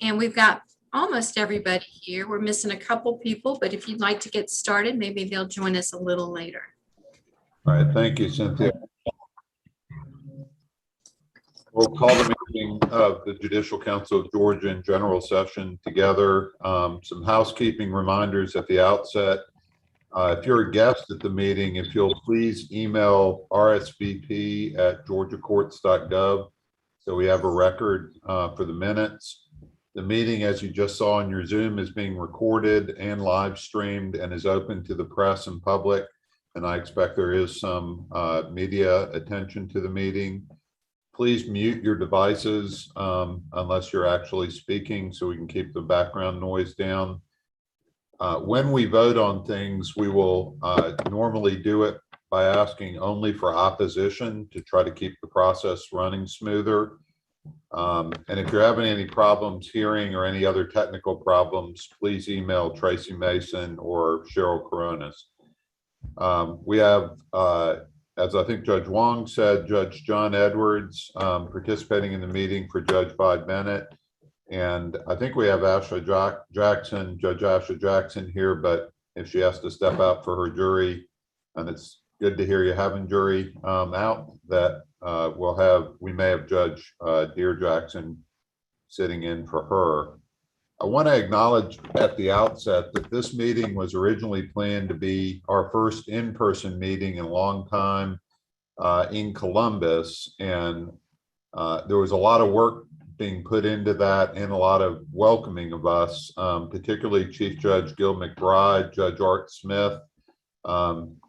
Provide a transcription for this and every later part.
And we've got almost everybody here. We're missing a couple people, but if you'd like to get started, maybe they'll join us a little later. All right, thank you, Cynthia. We'll call the meeting of the Judicial Council of Georgia in general session together. Some housekeeping reminders at the outset. If you're a guest at the meeting, if you'll please email rsvp@georgiacourts.gov so we have a record for the minutes. The meeting, as you just saw in your Zoom, is being recorded and live streamed and is open to the press and public. And I expect there is some media attention to the meeting. Please mute your devices unless you're actually speaking so we can keep the background noise down. When we vote on things, we will normally do it by asking only for opposition to try to keep the process running smoother. And if you're having any problems hearing or any other technical problems, please email Tracy Mason or Cheryl Coronas. We have, as I think Judge Wong said, Judge John Edwards participating in the meeting for Judge Vi Bennett. And I think we have Judge Asha Jackson here, but if she has to step out for her jury, and it's good to hear you having jury out, that we may have Judge Dear Jackson sitting in for her. I want to acknowledge at the outset that this meeting was originally planned to be our first in-person meeting in a long time in Columbus, and there was a lot of work being put into that and a lot of welcoming of us, particularly Chief Judge Gil McBride, Judge Art Smith,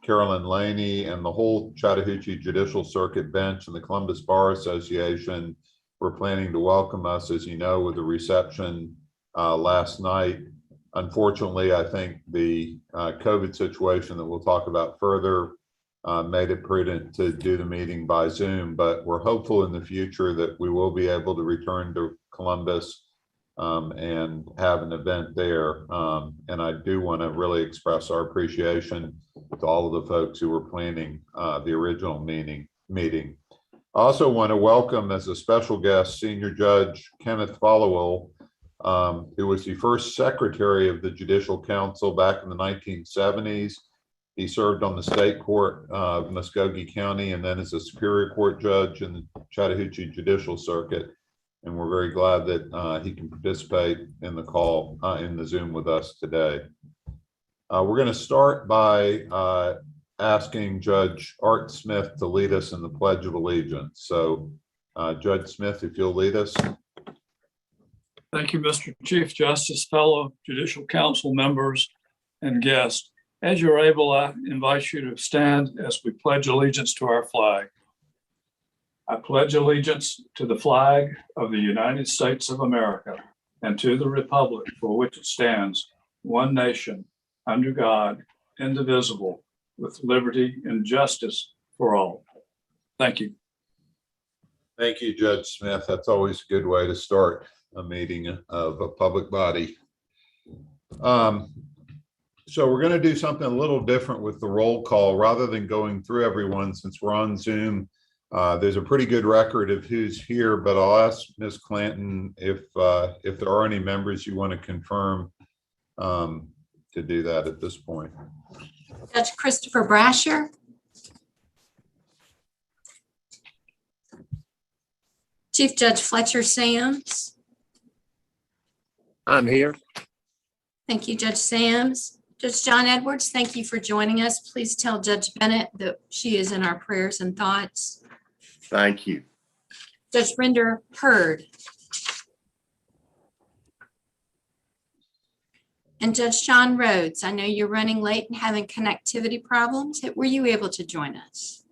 Carolyn Laney, and the whole Chattahoochee Judicial Circuit bench and the Columbus Bar Association were planning to welcome us, as you know, with a reception last night. Unfortunately, I think the COVID situation that we'll talk about further made it prudent to do the meeting by Zoom, but we're hopeful in the future that we will be able to return to Columbus and have an event there. And I do want to really express our appreciation to all of the folks who were planning the original meeting. I also want to welcome as a special guest Senior Judge Kenneth Followell, who was the first secretary of the Judicial Council back in the 1970s. He served on the state court of Muskogee County and then as a Superior Court judge in the Chattahoochee Judicial Circuit. And we're very glad that he can participate in the call in the Zoom with us today. We're going to start by asking Judge Art Smith to lead us in the Pledge of Allegiance. So Judge Smith, if you'll lead us. Thank you, Mr. Chief Justice, fellow Judicial Council members and guests. As you're able, I invite you to stand as we pledge allegiance to our flag. I pledge allegiance to the flag of the United States of America and to the republic for which it stands, one nation, under God, indivisible, with liberty and justice for all. Thank you. Thank you, Judge Smith. That's always a good way to start a meeting of a public body. So we're going to do something a little different with the roll call. Rather than going through everyone, since we're on Zoom, there's a pretty good record of who's here, but I'll ask Ms. Clanton if there are any members you want to confirm to do that at this point. Judge Christopher Brasher. Chief Judge Fletcher Sams. I'm here. Thank you, Judge Sams. Judge John Edwards, thank you for joining us. Please tell Judge Bennett that she is in our prayers and thoughts. Thank you. Judge Brenda Hurd. And Judge Shawn Rhodes, I know you're running late and having connectivity problems. Were you able to join us?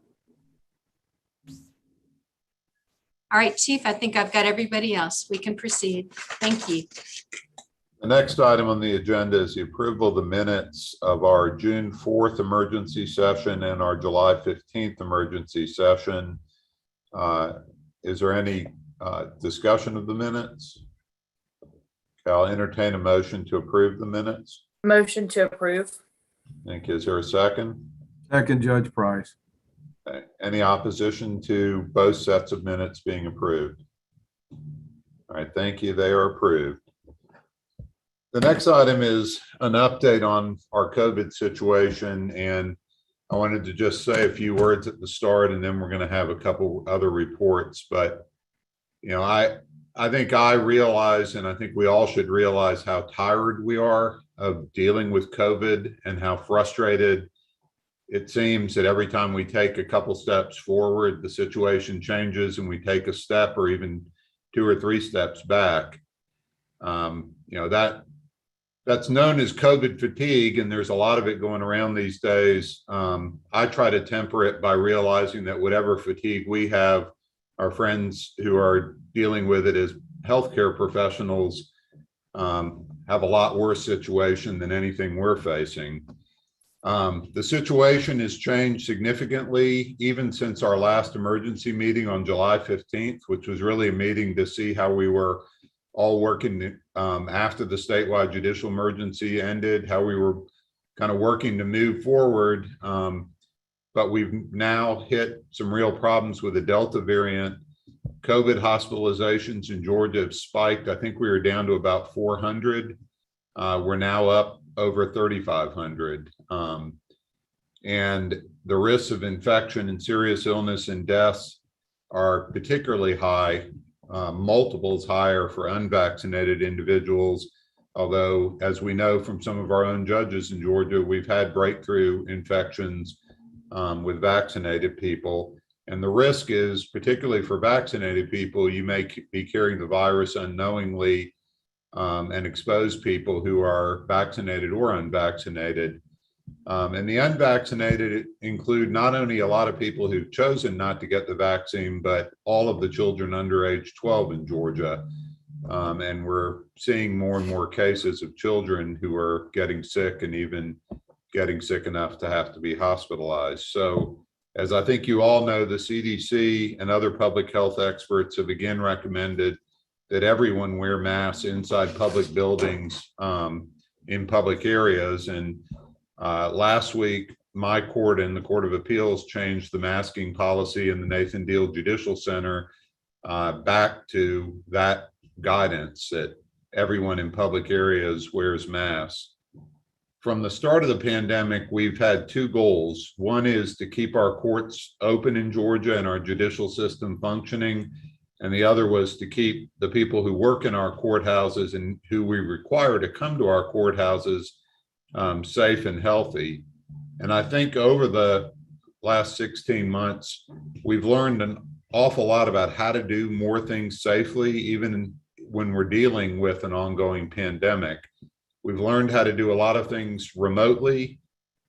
All right, Chief, I think I've got everybody else. We can proceed. Thank you. The next item on the agenda is the approval of the minutes of our June 4th emergency session and our July 15th emergency session. Is there any discussion of the minutes? Okay, I'll entertain a motion to approve the minutes. Motion to approve. Thank you. Is there a second? Second, Judge Price. Okay. Any opposition to both sets of minutes being approved? All right, thank you. They are approved. The next item is an update on our COVID situation, and I wanted to just say a few words at the start, and then we're going to have a couple other reports. But I think I realize, and I think we all should realize how tired we are of dealing with COVID and how frustrated it seems that every time we take a couple steps forward, the situation changes and we take a step or even 2 or 3 steps back. That's known as COVID fatigue, and there's a lot of it going around these days. I try to temper it by realizing that whatever fatigue we have, our friends who are dealing with it as healthcare professionals have a lot worse situation than anything we're facing. The situation has changed significantly even since our last emergency meeting on July 15th, which was really a meeting to see how we were all working after the statewide judicial emergency ended, how we were kind of working to move forward. But we've now hit some real problems with the Delta variant. COVID hospitalizations in Georgia have spiked. I think we were down to about 400. We're now up over 3,500. And the risks of infection and serious illness and deaths are particularly high, multiples higher for unvaccinated individuals. Although, as we know from some of our own judges in Georgia, we've had breakthrough infections with vaccinated people. And the risk is, particularly for vaccinated people, you may be carrying the virus unknowingly and expose people who are vaccinated or unvaccinated. And the unvaccinated include not only a lot of people who've chosen not to get the vaccine, but all of the children under age 12 in Georgia. And we're seeing more and more cases of children who are getting sick and even getting sick enough to have to be hospitalized. So, as I think you all know, the CDC and other public health experts have again recommended that everyone wear masks inside public buildings in public areas. And last week, my court and the Court of Appeals changed the masking policy in the Nathan Deal Judicial Center back to that guidance that everyone in public areas wears masks. From the start of the pandemic, we've had 2 goals. One is to keep our courts open in Georgia and our judicial system functioning. And the other was to keep the people who work in our courthouses and who we require to come to our courthouses safe and healthy. And I think over the last 16 months, we've learned an awful lot about how to do more things safely, even when we're dealing with an ongoing pandemic. We've learned how to do a lot of things remotely,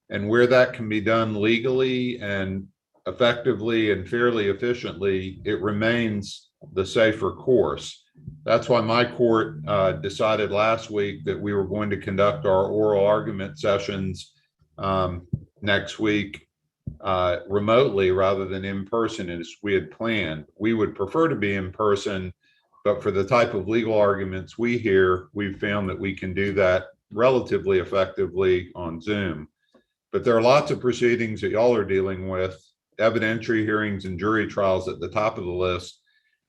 and where that can be done legally and effectively and fairly efficiently, it remains the safer course. That's why my court decided last week that we were going to conduct our oral argument sessions next week remotely rather than in person as we had planned. We would prefer to be in person, but for the type of legal arguments we hear, we've found that we can do that relatively effectively on Zoom. But there are lots of proceedings that y'all are dealing with, evidentiary hearings and jury trials at the top of the list,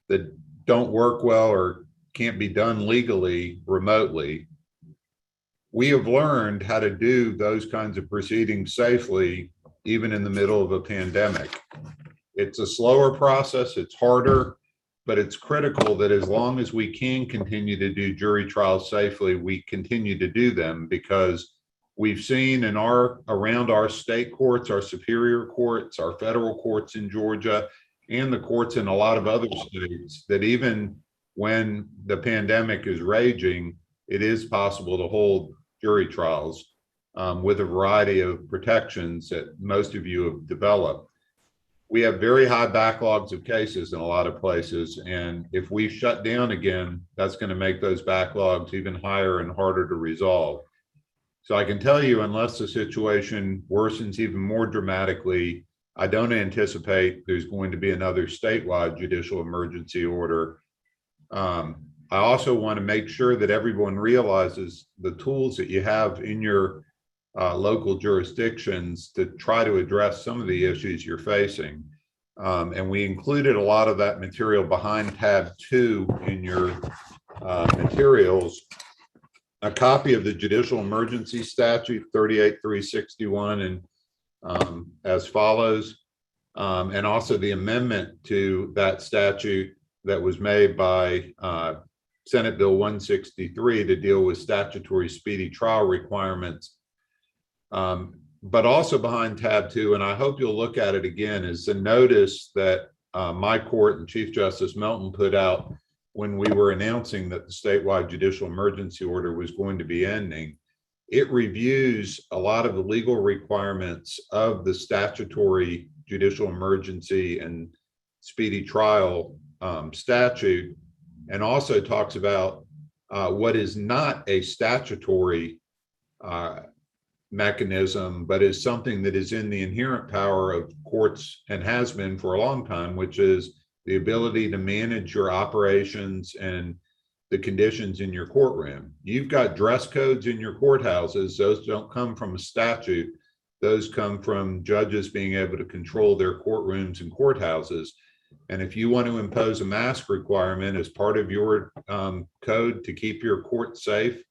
that don't work well or can't be done legally remotely. We have learned how to do those kinds of proceedings safely, even in the middle of a pandemic. It's a slower process, it's harder, but it's critical that as long as we can continue to do jury trials safely, we continue to do them, because we've seen around our state courts, our superior courts, our federal courts in Georgia, and the courts in a lot of other states, that even when the pandemic is raging, it is possible to hold jury trials with a variety of protections that most of you have developed. We have very high backlogs of cases in a lot of places, and if we shut down again, that's going to make those backlogs even higher and harder to resolve. So I can tell you, unless the situation worsens even more dramatically, I don't anticipate there's going to be another statewide judicial emergency order. I also want to make sure that everyone realizes the tools that you have in your local jurisdictions to try to address some of the issues you're facing. And we included a lot of that material behind tab 2 in your materials. a copy of the Judicial Emergency Statute 38361 and as follows, and also the amendment to that statute that was made by Senate Bill 163 to deal with statutory speedy trial requirements. But also behind tab 2, and I hope you'll look at it again, is the notice that my court and Chief Justice Melton put out when we were announcing that the statewide judicial emergency order was going to be ending. It reviews a lot of the legal requirements of the statutory judicial emergency and speedy trial statute, and also talks about what is not a statutory mechanism, but is something that is in the inherent power of courts and has been for a long time, which is the ability to manage your operations and the conditions in your courtroom. You've got dress codes in your courthouses. Those don't come from a statute. Those come from judges being able to control their courtrooms and courthouses. And if you want to impose a mask requirement as part of your code to keep your court safe,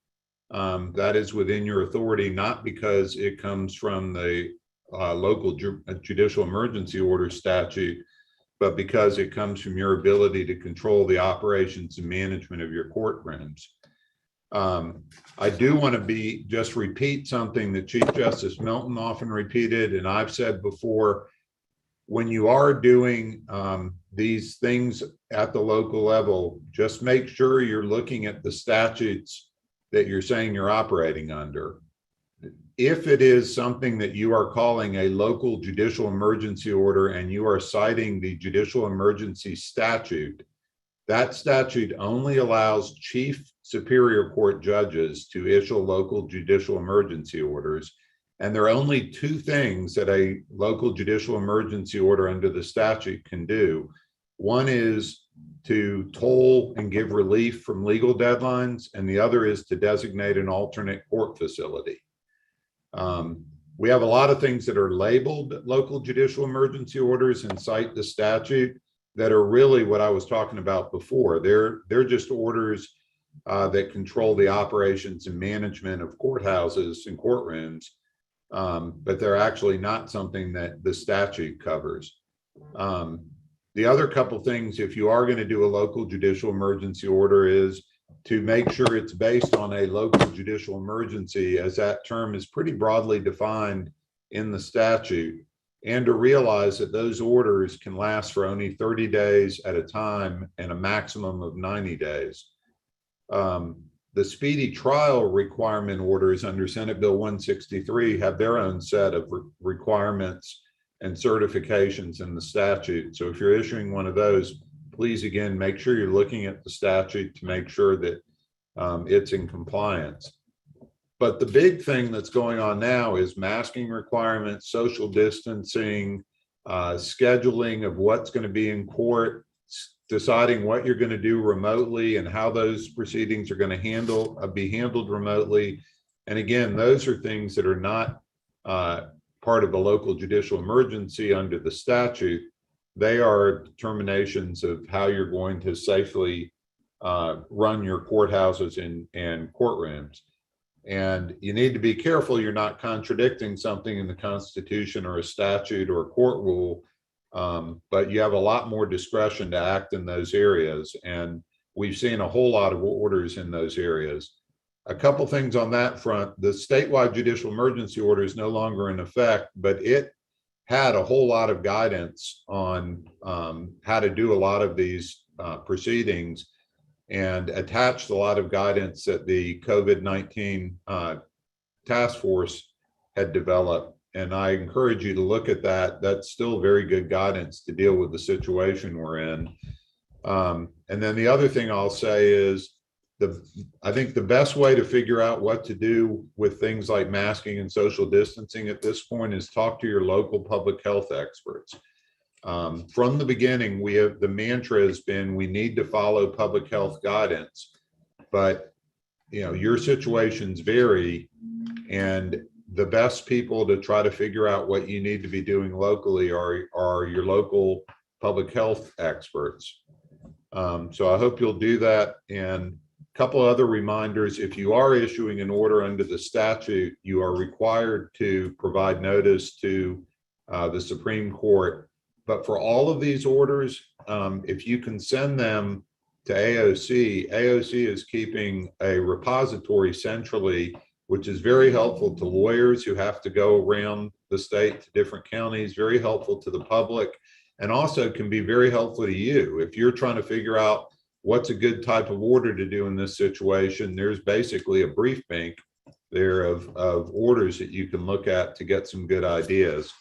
that is within your authority, not because it comes from the local judicial emergency order statute, but because it comes from your ability to control the operations and management of your courtrooms. I do want to just repeat something that Chief Justice Melton often repeated, and I've said before. When you are doing these things at the local level, just make sure you're looking at the statutes that you're saying you're operating under. If it is something that you are calling a local judicial emergency order and you are citing the judicial emergency statute, that statute only allows chief superior court judges to issue local judicial emergency orders. And there are only two things that a local judicial emergency order under the statute can do. One is to toll and give relief from legal deadlines, and the other is to designate an alternate court facility. We have a lot of things that are labeled local judicial emergency orders and cite the statute that are really what I was talking about before. They're just orders that control the operations and management of courthouses and courtrooms. But they're actually not something that the statute covers. The other couple things, if you are going to do a local judicial emergency order, is to make sure it's based on a local judicial emergency, as that term is pretty broadly defined in the statute, and to realize that those orders can last for only 30 days at a time and a maximum of 90 days. The speedy trial requirement orders under Senate Bill 163 have their own set of requirements and certifications in the statute. So if you're issuing one of those, please, again, make sure you're looking at the statute to make sure that it's in compliance. But the big thing that's going on now is masking requirements, social distancing, scheduling of what's going to be in court, deciding what you're going to do remotely and how those proceedings are going to be handled remotely. And again, those are things that are not part of a local judicial emergency under the statute. They are determinations of how you're going to safely run your courthouses and courtrooms. And you need to be careful you're not contradicting something in the Constitution or a statute or a court rule. But you have a lot more discretion to act in those areas. And we've seen a whole lot of orders in those areas. A couple things on that front: the statewide judicial emergency order is no longer in effect, but it had a whole lot of guidance on how to do a lot of these proceedings, and attached a lot of guidance that the COVID-19 task force had developed. And I encourage you to look at that. That's still very good guidance to deal with the situation we're in. And then the other thing I'll say is, I think the best way to figure out what to do with things like masking and social distancing at this point is talk to your local public health experts. From the beginning, the mantra has been, we need to follow public health guidance, but your situations vary, and the best people to try to figure out what you need to be doing locally are your local public health experts. So I hope you'll do that. And Couple other reminders, if you are issuing an order under the statute, you are required to provide notice to the Supreme Court. But for all of these orders, if you can send them to AOC, AOC is keeping a repository centrally, which is very helpful to lawyers who have to go around the state to different counties, very helpful to the public, and also can be very helpful to you. If you're trying to figure out what's a good type of order to do in this situation, there's basically a brief bank there of orders that you can look at to get some good ideas.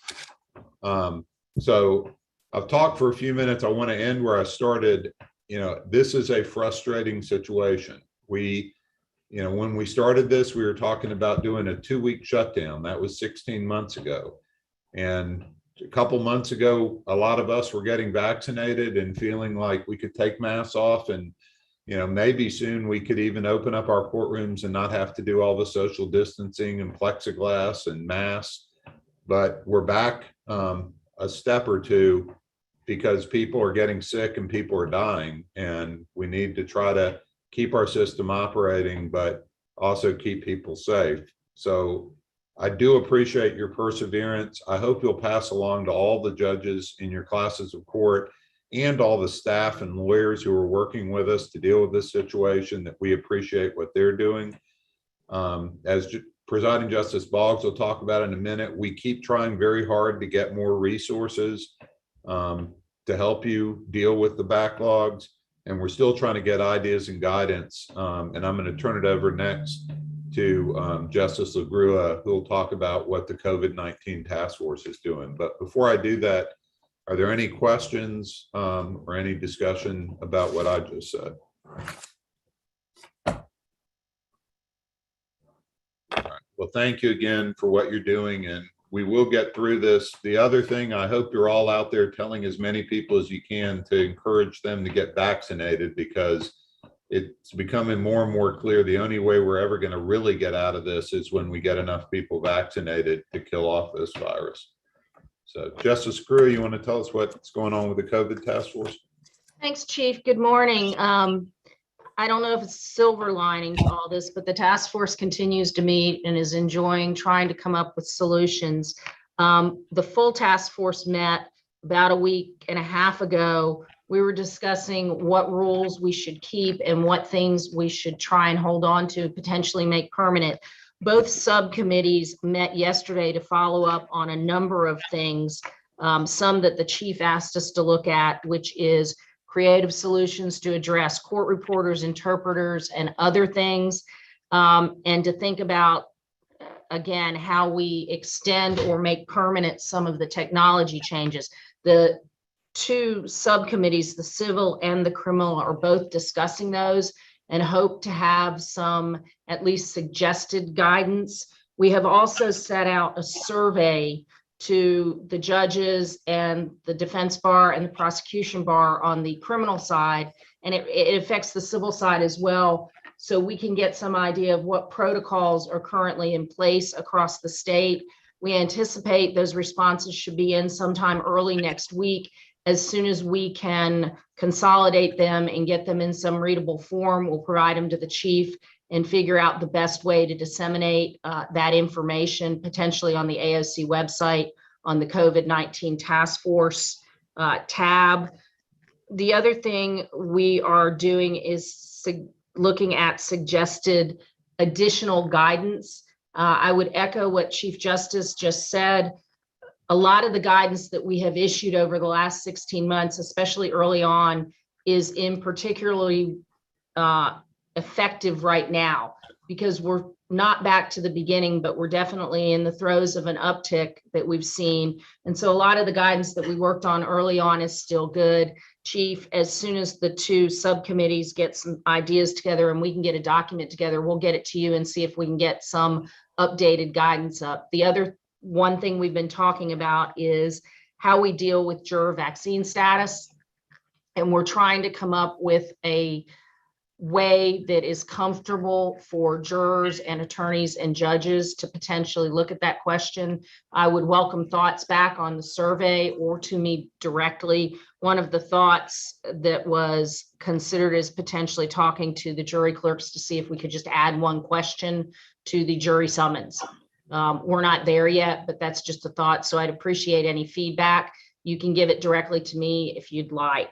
So I've talked for a few minutes. I want to end where I started. This is a frustrating situation. When we started this, we were talking about doing a 2-week shutdown. That was 16 months ago. And a couple months ago, a lot of us were getting vaccinated and feeling like we could take masks off, and maybe soon we could even open up our courtrooms and not have to do all the social distancing and plexiglass and masks. But we're back a step or two because people are getting sick and people are dying, and we need to try to keep our system operating, but also keep people safe. So I do appreciate your perseverance. I hope you'll pass along to all the judges in your classes of court and all the staff and lawyers who are working with us to deal with this situation that we appreciate what they're doing. As Presiding Justice Boggs will talk about in a minute, we keep trying very hard to get more resources to help you deal with the backlogs. And we're still trying to get ideas and guidance. And I'm going to turn it over next to Justice LaGrua, who will talk about what the COVID-19 task force is doing. But before I do that, are there any questions or any discussion about what I just said? All right. Well, thank you again for what you're doing, and we will get through this. The other thing, I hope you're all out there telling as many people as you can to encourage them to get vaccinated, because it's becoming more and more clear the only way we're ever going to really get out of this is when we get enough people vaccinated to kill off this virus. So Justice LaGrua, you want to tell us what's going on with the COVID task force? Thanks, Chief. Good morning. I don't know if it's a silver lining to all this, but the task force continues to meet and is enjoying trying to come up with solutions. The full task force met about a week and a half ago. We were discussing what rules we should keep and what things we should try and hold on to, potentially make permanent. Both subcommittees met yesterday to follow up on a number of things, some that the chief asked us to look at, which is creative solutions to address court reporters, interpreters, and other things, and to think about, again, how we extend or make permanent some of the technology changes. The two subcommittees, the civil and the criminal, are both discussing those and hope to have some at least suggested guidance. We have also set out a survey to the judges and the defense bar and the prosecution bar on the criminal side, and it affects the civil side as well. So we can get some idea of what protocols are currently in place across the state. We anticipate those responses should be in sometime early next week. As soon as we can consolidate them and get them in some readable form, we'll provide them to the chief and figure out the best way to disseminate that information, potentially on the AOC website, on the COVID-19 task force tab. The other thing we are doing is looking at suggested additional guidance. I would echo what Chief Justice just said. A lot of the guidance that we have issued over the last 16 months, especially early on, is in particularly effective right now, because we're not back to the beginning, but we're definitely in the throes of an uptick that we've seen. And so a lot of the guidance that we worked on early on is still good. Chief, as soon as the two subcommittees get some ideas together and we can get a document together, we'll get it to you and see if we can get some updated guidance up. The other one thing we've been talking about is how we deal with juror vaccine status. And we're trying to come up with a way that is comfortable for jurors and attorneys and judges to potentially look at that question. I would welcome thoughts back on the survey or to me directly. one of the thoughts that was considered is potentially talking to the jury clerks to see if we could just add one question to the jury summons. We're not there yet, but that's just a thought. So I'd appreciate any feedback. You can give it directly to me if you'd like.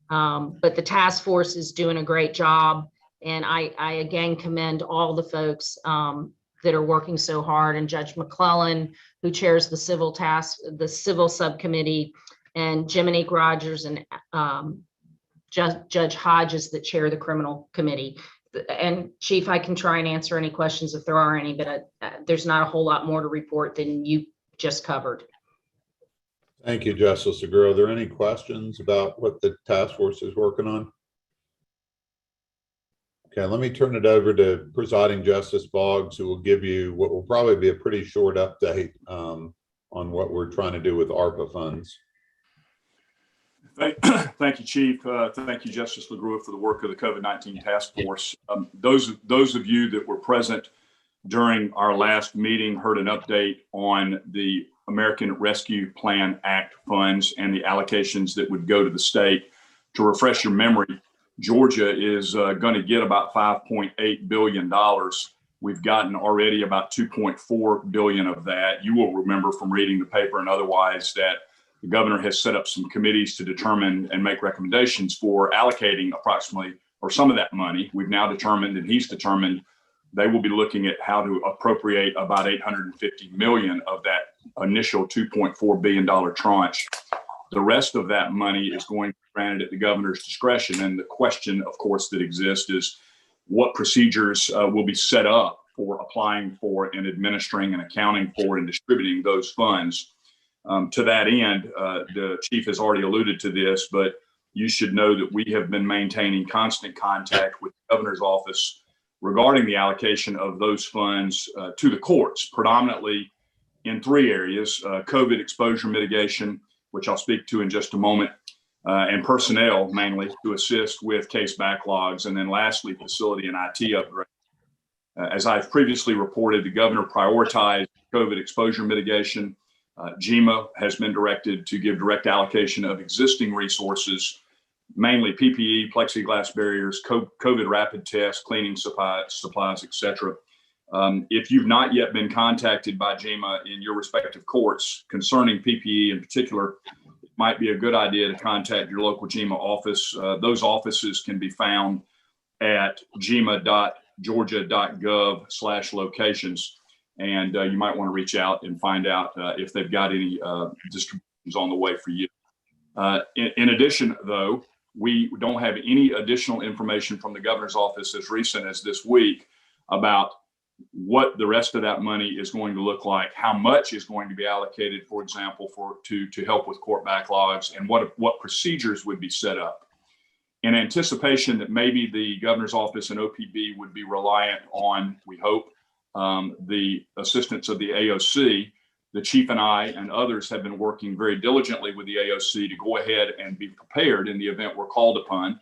But the task force is doing a great job. And I again commend all the folks that are working so hard, and Judge McClelland, who chairs the civil subcommittee, and Jiminique Rogers and Judge Hodges that chair the criminal committee. And Chief, I can try and answer any questions if there are any, but there's not a whole lot more to report than you just covered. Thank you, Justice LaGrua. Are there any questions about what the task force is working on? Okay, let me turn it over to Presiding Justice Boggs, who will give you what will probably be a pretty short update on what we're trying to do with ARPA funds. Thank you, Chief. Thank you, Justice LaGrua, for the work of the COVID-19 task force. Those of you that were present during our last meeting heard an update on the American Rescue Plan Act funds and the allocations that would go to the state. To refresh your memory, Georgia is going to get about $5.8 billion. We've gotten already about $2.4 billion of that. You will remember from reading the paper and otherwise that the governor has set up some committees to determine and make recommendations for allocating approximately, or some of that money. We've now determined, and he's determined, they will be looking at how to appropriate about $850 million of that initial $2.4 billion tranche. The rest of that money is going to be granted at the governor's discretion. And the question, of course, that exists is what procedures will be set up for applying for and administering and accounting for and distributing those funds. To that end, the chief has already alluded to this, but you should know that we have been maintaining constant contact with the governor's office regarding the allocation of those funds to the courts, predominantly in three areas: COVID exposure mitigation, which I'll speak to in just a moment, and personnel mainly to assist with case backlogs, and then lastly, facility and IT upgrades. As I've previously reported, the governor prioritized COVID exposure mitigation. GEMA has been directed to give direct allocation of existing resources, mainly PPE, plexiglass barriers, COVID rapid tests, cleaning supplies, etc. If you've not yet been contacted by GEMA in your respective courts concerning PPE in particular, it might be a good idea to contact your local GEMA office. Those offices can be found at gema.georgia.gov/locations. And you might want to reach out and find out if they've got any distributions on the way for you. In addition, though, we don't have any additional information from the governor's office as recent as this week about what the rest of that money is going to look like, how much is going to be allocated, for example, to help with court backlogs, and what procedures would be set up. In anticipation that maybe the governor's office and OPB would be reliant on, we hope, the assistance of the AOC, the chief and I and others have been working very diligently with the AOC to go ahead and be prepared in the event we're called upon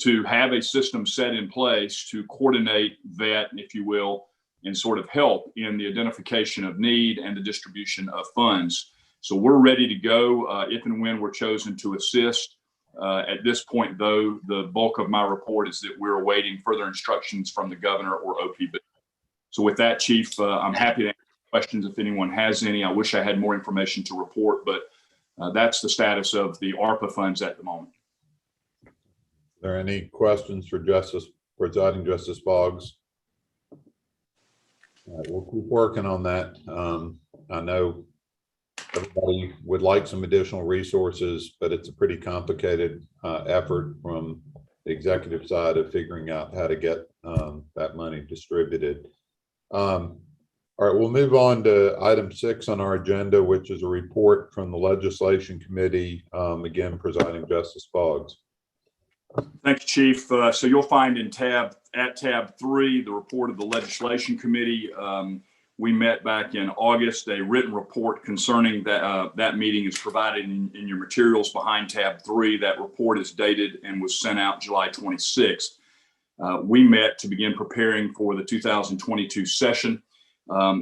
to have a system set in place to coordinate, vet, if you will, and sort of help in the identification of need and the distribution of funds. So we're ready to go if and when we're chosen to assist. At this point, though, the bulk of my report is that we're awaiting further instructions from the governor or OPB. So with that, Chief, I'm happy to answer questions if anyone has any. I wish I had more information to report, but that's the status of the ARPA funds at the moment. Are there any questions for Presiding Justice Boggs? All right, we'll keep working on that. I know everybody would like some additional resources, but it's a pretty complicated effort from the executive side of figuring out how to get that money distributed. All right, we'll move on to item 6 on our agenda, which is a report from the Legislation Committee. Again, Presiding Justice Boggs. Thank you, Chief. So you'll find in tab 3, the report of the Legislation Committee. We met back in August. A written report concerning that meeting is provided in your materials behind tab 3. That report is dated and was sent out July 26th. We met to begin preparing for the 2022 session.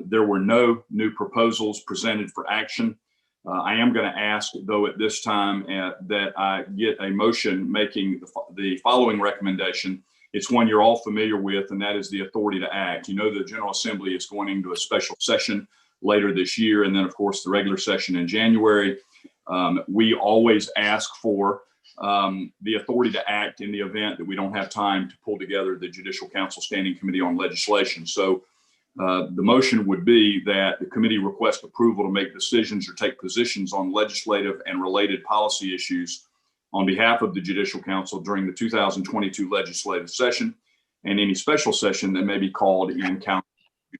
There were no new proposals presented for action. I am going to ask, though, at this time that I get a motion making the following recommendation. It's one you're all familiar with, and that is the authority to act. You know, the General Assembly is going into a special session later this year, and then, of course, the regular session in January. We always ask for the authority to act in the event that we don't have time to pull together the Judicial Council Standing Committee on Legislation. So the motion would be that the committee request approval to make decisions or take positions on legislative and related policy issues on behalf of the Judicial Council during the 2022 legislative session and any special session that may be called in calendar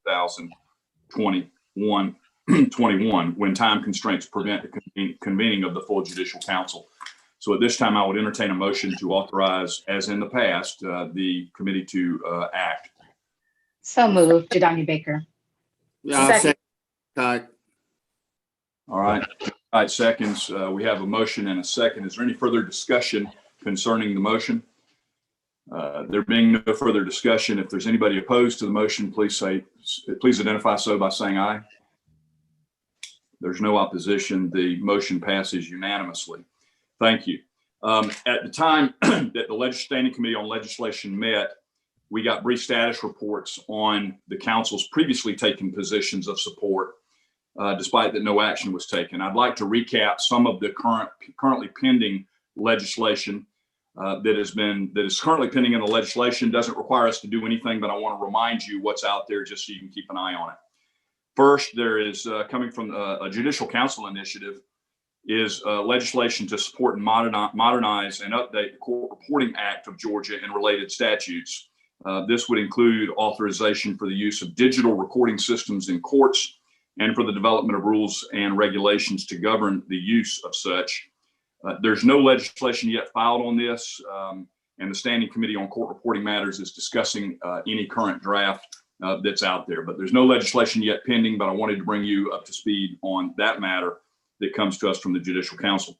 2021 when time constraints prevent the convening of the full Judicial Council. So at this time, I would entertain a motion to authorize, as in the past, the committee to act. So moved, Jadanya Baker. Second. All right. All right, seconds. We have a motion and a second. Is there any further discussion concerning the motion? There being no further discussion, if there's anybody opposed to the motion, please identify so by saying aye. There's no opposition. The motion passes unanimously. Thank you. At the time that the Standing Committee on Legislation met, we got brief status reports on the council's previously taken positions of support, despite that no action was taken. I'd like to recap some of the currently pending legislation that is currently pending in the legislation. Doesn't require us to do anything, but I want to remind you what's out there just so you can keep an eye on it. First, there is coming from a Judicial Council initiative is legislation to support and modernize and update the Court Reporting Act of Georgia and related statutes. This would include authorization for the use of digital recording systems in courts and for the development of rules and regulations to govern the use of such. There's no legislation yet filed on this, and the Standing Committee on Court Reporting Matters is discussing any current draft that's out there. But there's no legislation yet pending, but I wanted to bring you up to speed on that matter that comes to us from the Judicial Council.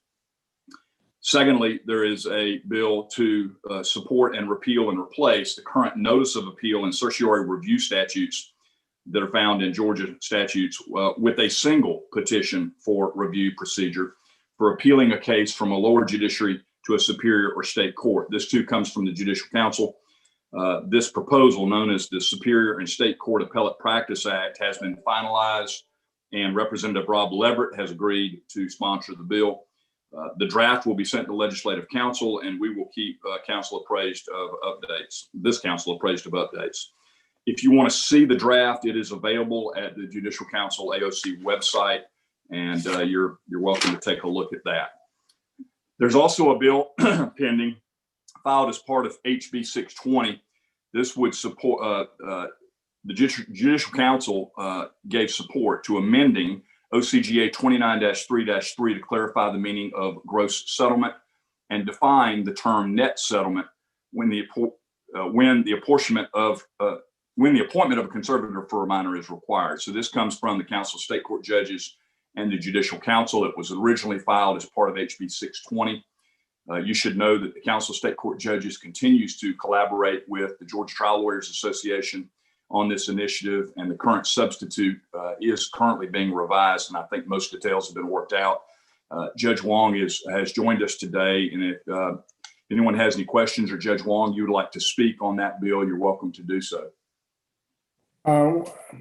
Secondly, there is a bill to support and repeal and replace the current notice of appeal and certiorari review statutes that are found in Georgia statutes with a single petition for review procedure for appealing a case from a lower judiciary to a superior or state court. This too comes from the Judicial Council. This proposal, known as the Superior and State Court Appellate Practice Act, has been finalized, and Representative Rob Leverett has agreed to sponsor the bill. The draft will be sent to Legislative Council, and we will keep council appraised of updates. This council appraised of updates. If you want to see the draft, it is available at the Judicial Council AOC website, and you're welcome to take a look at that. There's also a bill pending, filed as part of HB 620. This would support the Judicial Council gave support to amending OCGA 29-3-3 to clarify the meaning of gross settlement and define the term net settlement when the appointment of a conservator for a minor is required. So this comes from the Council of State Court Judges and the Judicial Council. It was originally filed as part of HB 620. You should know that the Council of State Court Judges continues to collaborate with the Georgia Trial Lawyers Association on this initiative, and the current substitute is currently being revised, and I think most details have been worked out. Judge Wong has joined us today, and if anyone has any questions, or Judge Wong, you would like to speak on that bill, you're welcome to do so.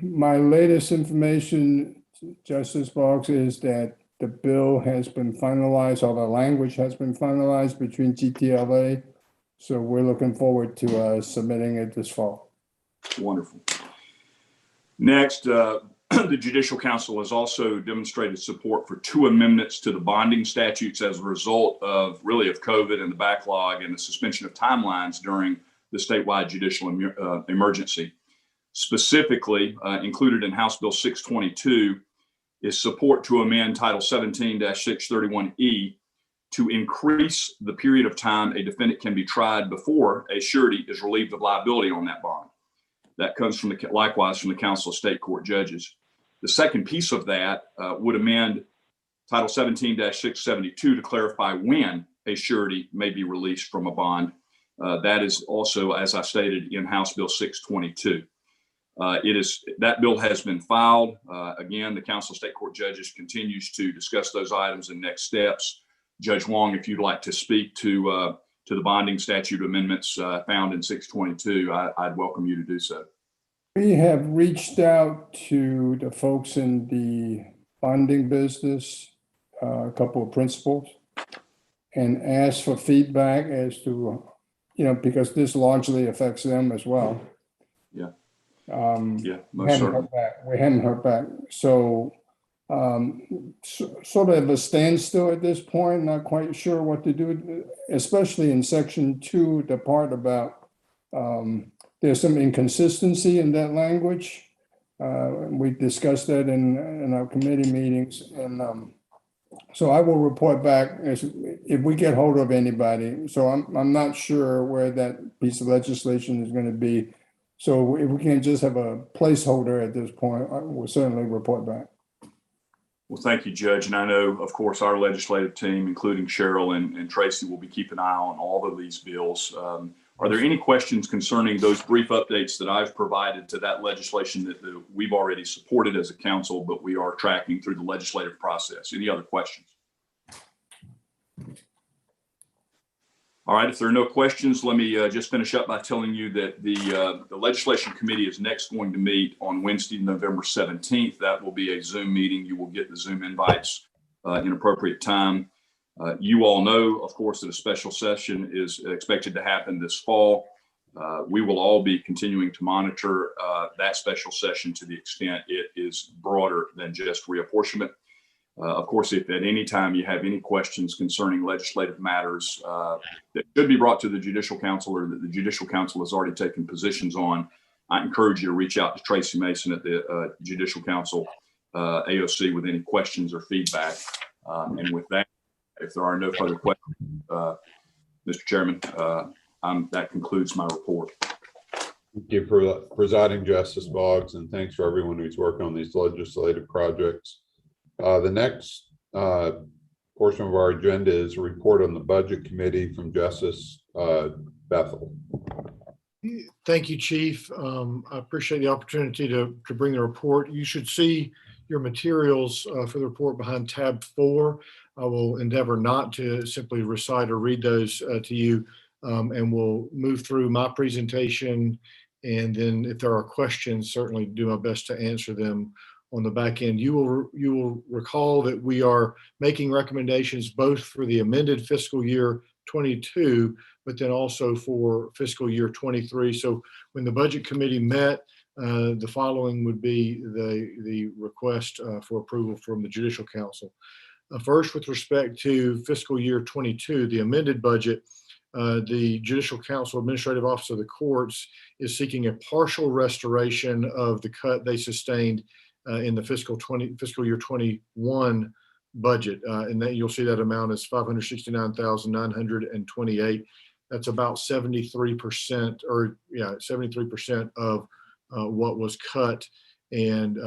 My latest information, Justice Boggs, is that the bill has been finalized, or the language has been finalized between GTLA. So we're looking forward to submitting it this fall. Wonderful. Next, the Judicial Council has also demonstrated support for 2 amendments to the bonding statutes as a result of COVID and the backlog and the suspension of timelines during the statewide judicial emergency. Specifically, included in House Bill 622 is support to amend Title 17-631E to increase the period of time a defendant can be tried before a surety is relieved of liability on that bond. That comes from likewise from the Council of State Court Judges. The second piece of that would amend Title 17-672 to clarify when a surety may be released from a bond. That is also, as I stated, in House Bill 622. That bill has been filed. Again, the Council of State Court Judges continues to discuss those items and next steps. Judge Wong, if you'd like to speak to the bonding statute amendments found in 622, I'd welcome you to do so. We have reached out to the folks in the bonding business, a couple of principals, and asked for feedback as to, because this largely affects them as well. Yeah. We Most haven't heard back. We haven't heard back. So sort of a standstill at this point, not quite sure what to do, especially in section 2, the part about there's some inconsistency in that language. We discussed that in our committee meetings. And so I will report back if we get hold of anybody. So I'm not sure where that piece of legislation is going to be. So if we can just have a placeholder at this point, I will certainly report back. Well, thank you, Judge. And I know, of course, our legislative team, including Cheryl and Tracy, will be keeping an eye on all of these bills. Are there any questions concerning those brief updates that I've provided to that legislation that we've already supported as a council, but we are tracking through the legislative process? Any other questions? All right, if there are no questions, let me just finish up by telling you that the Legislation Committee is next going to meet on Wednesday, November 17th. That will be a Zoom meeting. You will get the Zoom invites in appropriate time. You all know, of course, that a special session is expected to happen this fall. We will all be continuing to monitor that special session to the extent it is broader than just reapportionment. Of course, if at any time you have any questions concerning legislative matters that should be brought to the Judicial Council or that the Judicial Council has already taken positions on, I encourage you to reach out to Tracy Mason at the Judicial Council AOC with any questions or feedback. And with that, if there are no further questions, Mr. Chairman, that concludes my report. Thank you for presiding Justice Boggs, and thanks for everyone who's working on these legislative projects. The next portion of our agenda is a report on the Budget Committee from Justice Bethel. Thank you, Chief. I appreciate the opportunity to bring the report. You should see your materials for the report behind tab 4. I will endeavor not to simply recite or read those to you, and we'll move through my presentation. And then if there are questions, certainly do my best to answer them on the back end. You will recall that we are making recommendations both for the amended fiscal year 22, but then also for fiscal year 23. So when the Budget Committee met, the following would be the request for approval from the Judicial Council. First, with respect to fiscal year 22, the amended budget, the Judicial Council Administrative Office of the Courts is seeking a partial restoration of the cut they sustained in the fiscal year 21 budget, and that you'll see that amount is $569,928. That's about 73%, or 73% of what was cut, and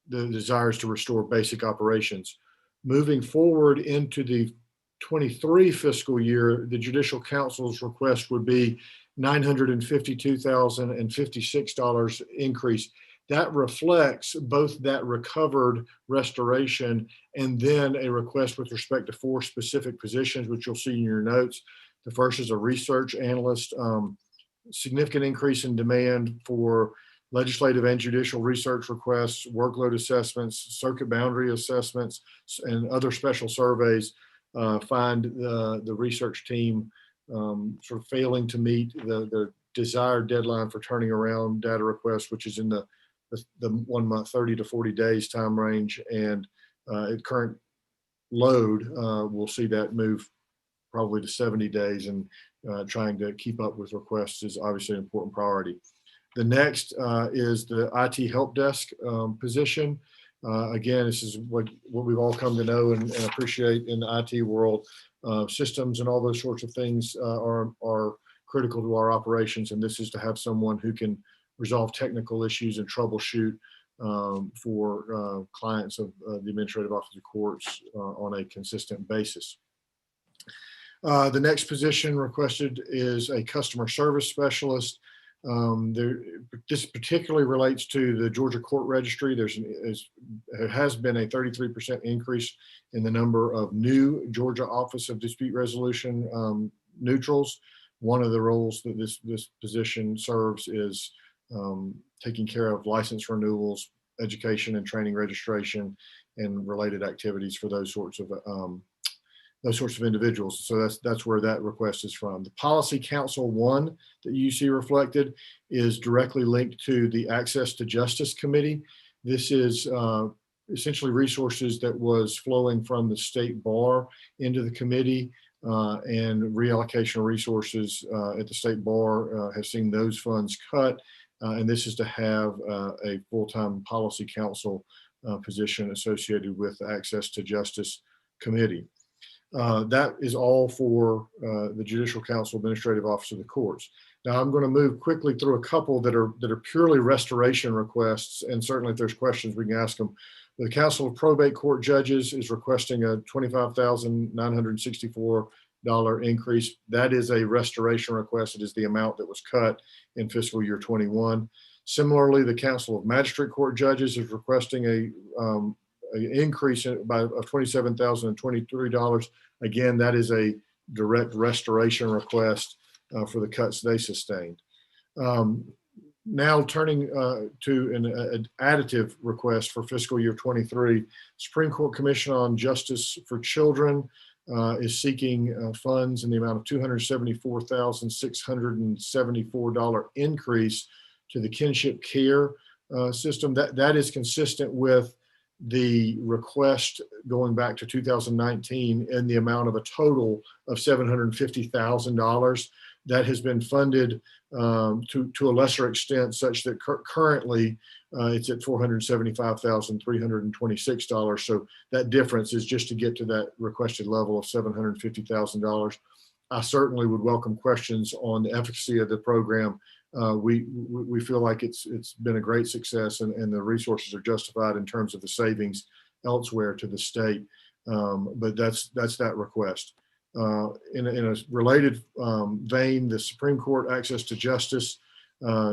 the desires to restore basic operations. Moving forward into the 23 fiscal year, the Judicial Council's request would be $952,056 increase. That reflects both that recovered restoration and then a request with respect to 4 specific positions, which you'll see in your notes. The first is a research analyst, significant increase in demand for legislative and judicial research requests, workload assessments, circuit boundary assessments, and other special surveys. Find the research team sort of failing to meet the desired deadline for turning around data requests, which is in the 1 month, 30 to 40 days time range. And at current load, we'll see that move probably to 70 days, and trying to keep up with requests is obviously an important priority. The next is the IT help desk position. Again, this is what we've all come to know and appreciate in the IT world. Systems and all those sorts of things are critical to our operations, and this is to have someone who can resolve technical issues and troubleshoot for clients of the Administrative Office of Courts on a consistent basis. The next position requested is a customer service specialist. This particularly relates to the Georgia Court Registry. There has been a 33% increase in the number of new Georgia Office of Dispute Resolution neutrals. One of the roles that this position serves is taking care of license renewals, education and training registration, and related activities for those sorts of individuals. So that's where that request is from. The Policy Council 1 that you see reflected is directly linked to the Access to Justice Committee. This is essentially resources that was flowing from the state bar into the committee, and reallocation of resources at the state bar have seen those funds cut. And this is to have a full-time policy council position associated with the Access to Justice Committee. That is all for the Judicial Council Administrative Office of the Courts. Now I'm going to move quickly through a couple that are purely restoration requests, and certainly if there's questions we can ask them. The Council of Probate Court Judges is requesting a $25,964 increase. That is a restoration request. It is the amount that was cut in fiscal year 21. Similarly, the Council of Magistrate Court Judges is requesting an increase of $27,023. Again, that is a direct restoration request for the cuts they sustained. Now turning to an additive request for fiscal year 23, Supreme Court Commission on Justice for Children is seeking funds in the amount of $274,674 increase to the kinship care system. That is consistent with the request going back to 2019 in the amount of a total of $750,000 that has been funded to a lesser extent, such that currently it's at $475,326. So that difference is just to get to that requested level of $750,000. I certainly would welcome questions on the efficacy of the program. We feel like it's been a great success, and the resources are justified in terms of the savings elsewhere to the state. But that's that request. In a related vein, the Supreme Court Access to Justice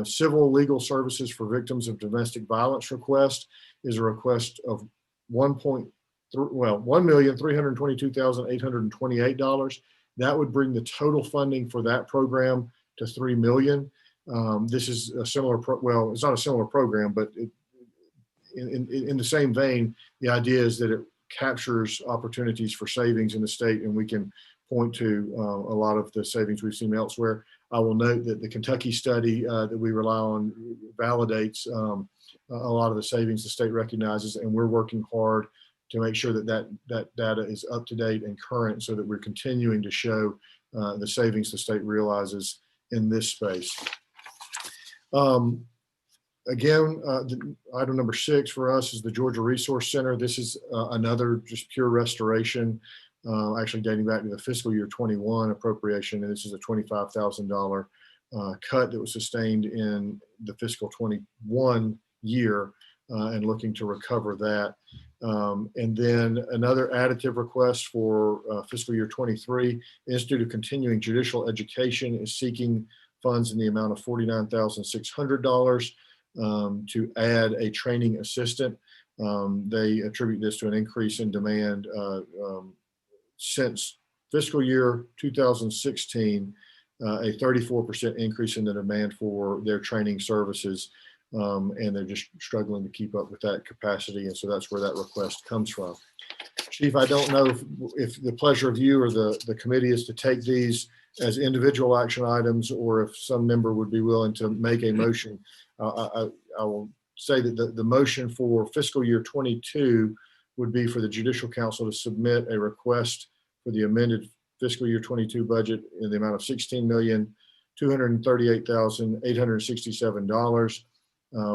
Civil Legal Services for Victims of Domestic Violence request is a request of $1,322,828. That would bring the total funding for that program to $3 million. This is a similar, it's not a similar program, but in the same vein, the idea is that it captures opportunities for savings in the state, and we can point to a lot of the savings we've seen elsewhere. I will note that the Kentucky study that we rely on validates a lot of the savings the state recognizes, and we're working hard to make sure that data is up to date and current, so that we're continuing to show the savings the state realizes in this space. Again, item number 6 for us is the Georgia Resource Center. This is another just pure restoration, actually dating back to the fiscal year 21 appropriation. And this is a $25,000 cut that was sustained in the fiscal 21 year, and looking to recover that. And then another additive request for fiscal year 23, Institute of Continuing Judicial Education is seeking funds in the amount of $49,600 to add a training assistant. They attribute this to an increase in demand since fiscal year 2016, a 34% increase in the demand for their training services. And they're just struggling to keep up with that capacity. And so that's where that request comes from. Chief, I don't know if the pleasure of you or the committee is to take these as individual action items, or if some member would be willing to make a motion. I will say that the motion for fiscal year 22 would be for the Judicial Council to submit a request for the amended fiscal year 22 budget in the amount of $16,238,867,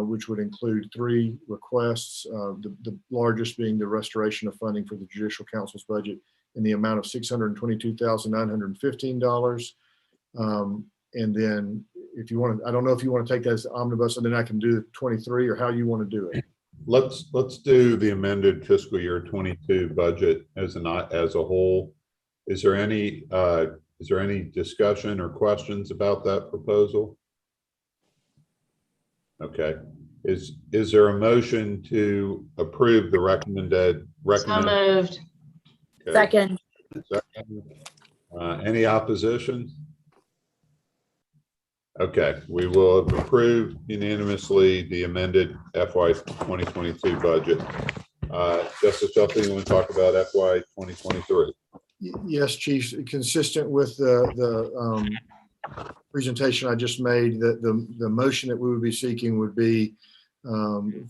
which would include 3 requests, the largest being the restoration of funding for the Judicial Council's budget in the amount of $622,915. And then if you want to, I don't know if you want to take that as omnibus, and then I can do 23, or how you want to do it. Let's do the amended fiscal year 22 budget as a whole. Is there any discussion or questions about that proposal? Okay. Is there a motion to approve the recommended? So moved. Okay. Second. Second. Any opposition? Okay, we will have approved unanimously the amended FY 2022 budget. Justice Shelton, you want to talk about FY 2023? Yes, Chief, consistent with the presentation I just made, the motion that we would be seeking would be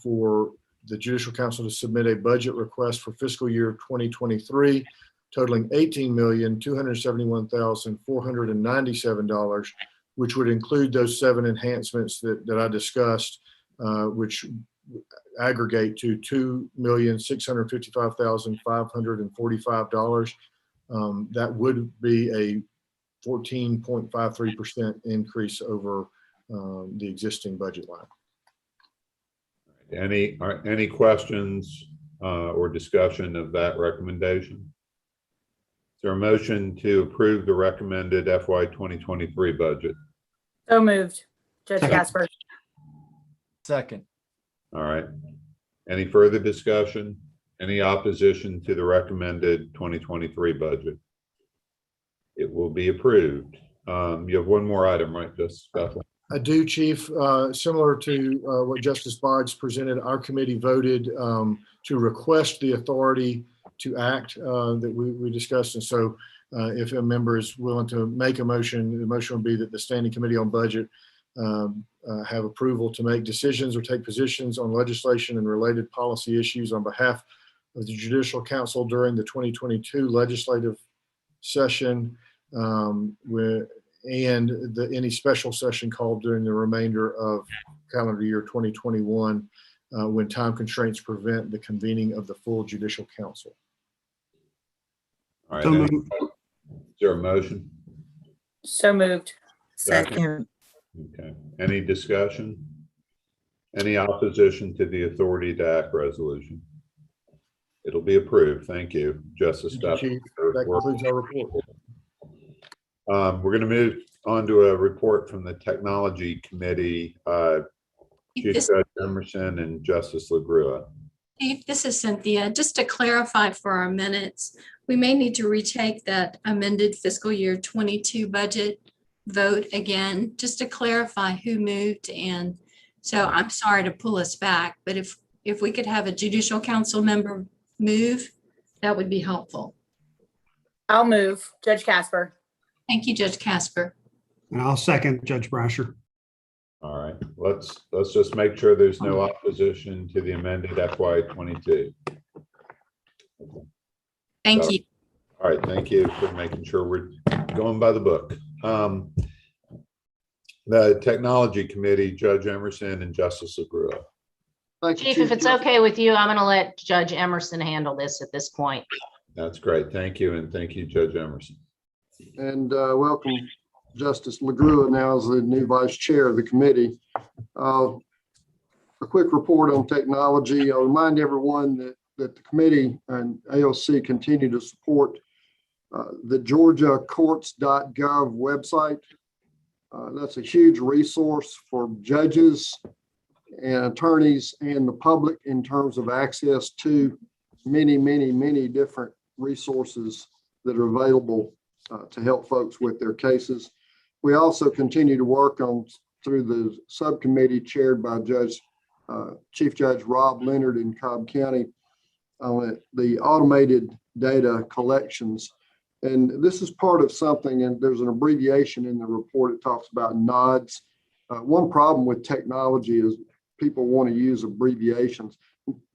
for the Judicial Council to submit a budget request for fiscal year 2023 totaling $18,271,497, which would include those 7 enhancements that I discussed, which aggregate to $2,655,545. That would be a 14.53% increase over the existing budget line. Any questions or discussion of that recommendation? Is there a motion to approve the recommended FY 2023 budget? So moved. Judge Second. Casper. Second. All right. Any further discussion? Any opposition to the recommended 2023 budget? It will be approved. You have one more item, right, Justice Bethel? I do, Chief. Similar to what Justice Boggs presented, our committee voted to request the authority to act that we discussed. And so if a member is willing to make a motion, the motion would be that the Standing Committee on Budget have approval to make decisions or take positions on legislation and related policy issues on behalf of the Judicial Council during the 2022 legislative session and any special session called during the remainder of calendar year 2021 when time constraints prevent the convening of the full Judicial Council. All right. So moved. Is there a motion? So moved. Second. Okay. Any discussion? Any opposition to the authority to act resolution? It'll be approved. Thank you, Justice Thank you, Bethel. Chief. That concludes our report. We're going to move on to a report from the Technology Committee. Chief Judge Emerson and Justice LaGrua. Chief, this is Cynthia. Just to clarify for our minutes, we may need to retake that amended fiscal year 22 budget vote again, just to clarify who moved. And so I'm sorry to pull us back, but if we could have a Judicial Council member move, that would be helpful. I'll move. Judge Casper. Thank you, Judge Casper. And I'll second Judge Brasher. All right, let's just make sure there's no opposition to the amended FY 22. Thank you. All right, thank you for making sure we're going by the book. The Technology Committee, Judge Emerson and Justice LaGrua. Thank you, Chief, if it's okay with you, I'm going to let Judge Emerson handle this at this point. That's great. Thank you. And thank you, Judge Emerson. And welcome Justice LaGrua now as the new vice chair of the committee. A quick report on technology. I'll remind everyone that the committee and AOC continue to support the georgiacourts.gov website. That's a huge resource for judges and attorneys and the public in terms of access to many different resources that are available to help folks with their cases. We also continue to work on through the subcommittee chaired by Chief Judge Rob Leonard in Cobb County on the automated data collections. And this is part of something, and there's an abbreviation in the report. It talks about NODs. One problem with technology is people want to use abbreviations.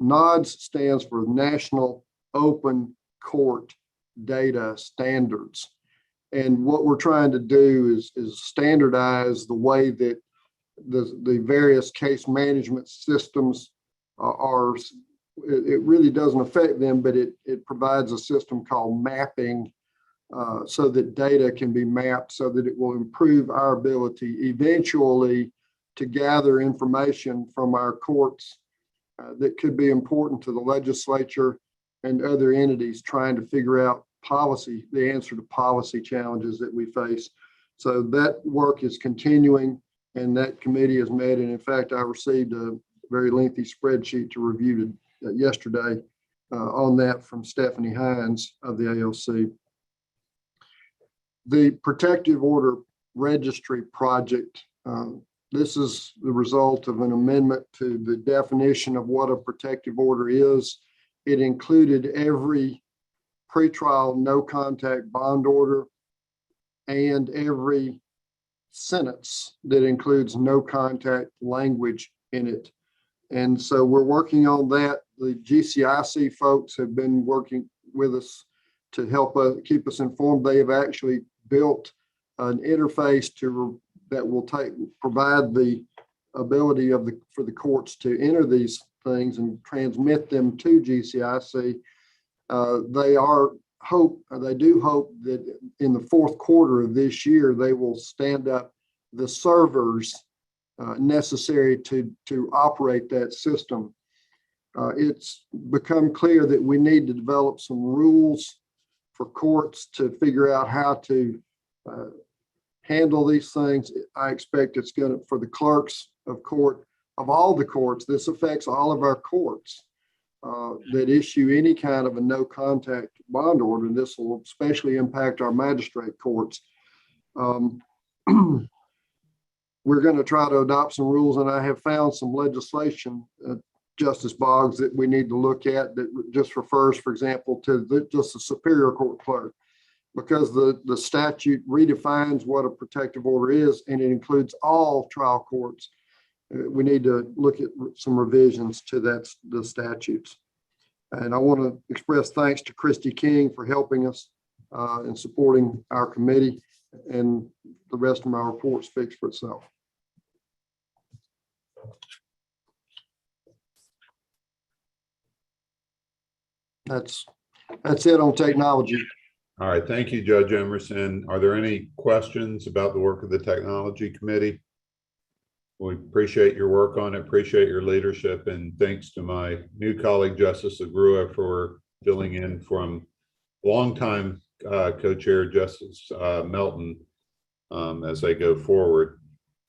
NODs stands for National Open Court Data Standards. And what we're trying to do is standardize the way that the various case management systems are. It really doesn't affect them, but it provides a system called mapping so that data can be mapped so that it will improve our ability eventually to gather information from our courts that could be important to the legislature and other entities trying to figure out policy, the answer to policy challenges that we face. So that work is continuing. And that committee has met. And in fact, I received a very lengthy spreadsheet to review yesterday on that from Stephanie Hines of the AOC. The protective order registry project, this is the result of an amendment to the definition of what a protective order is. It included every pretrial no contact bond order and every sentence that includes no contact language in it. And so we're working on that. The GCIC folks have been working with us to help keep us informed. They have actually built an interface that will provide the ability for the courts to enter these things and transmit them to GCIC. They do hope that in the fourth quarter of this year, they will stand up the servers necessary to operate that system. It's become clear that we need to develop some rules for courts to figure out how to handle these things. I expect it's going to, for the clerks of court, of all the courts, this affects all of our courts that issue any kind of a no contact bond order. And this will especially impact our magistrate courts. We're going to try to adopt some rules, and I have found some legislation, Justice Boggs, that we need to look at that just refers, for example, to just the Superior Court clerk, because the statute redefines what a protective order is, and it includes all trial courts. We need to look at some revisions to the statutes. And I want to express thanks to Christy King for helping us and supporting our committee, and the rest of my report speaks for itself. That's it on technology. All right, thank you, Judge Emerson. Are there any questions about the work of the Technology Committee? We appreciate your work on it, appreciate your leadership, and thanks to my new colleague, Justice LaGrua, for filling in from longtime co-chair Justice Melton as they go forward.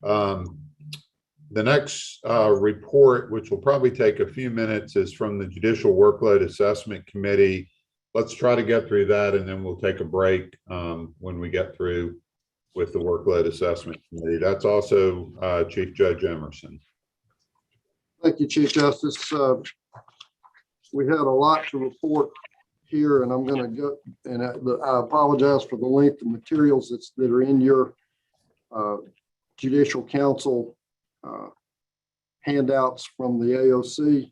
The next report, which will probably take a few minutes, is from the Judicial Workload Assessment Committee. Let's try to get through that, and then we'll take a break when we get through with the Workload Assessment Committee. That's also Chief Judge Emerson. Thank you, Chief Justice. We had a lot to report here, and I'm going to go, and I apologize for the length of materials that are in your Judicial Council handouts from the AOC.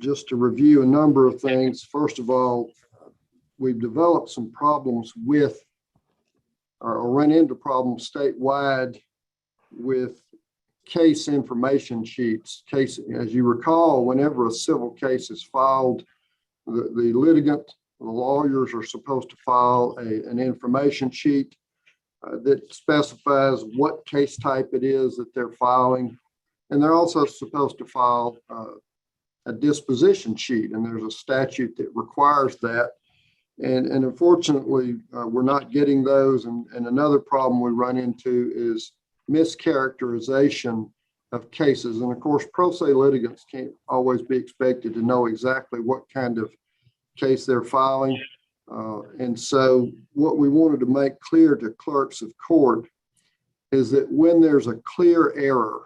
Just to review a number of things. First of all, we've developed some problems with, or run into problems statewide with case information sheets. As you recall, whenever a civil case is filed, the litigant, the lawyers are supposed to file an information sheet that specifies what case type it is that they're filing. And they're also supposed to file a disposition sheet, and there's a statute that requires that. And unfortunately, we're not getting those. And another problem we run into is mischaracterization of cases. And of course, pro se litigants can't always be expected to know exactly what kind of case they're filing. And so what we wanted to make clear to clerks of court is that when there's a clear error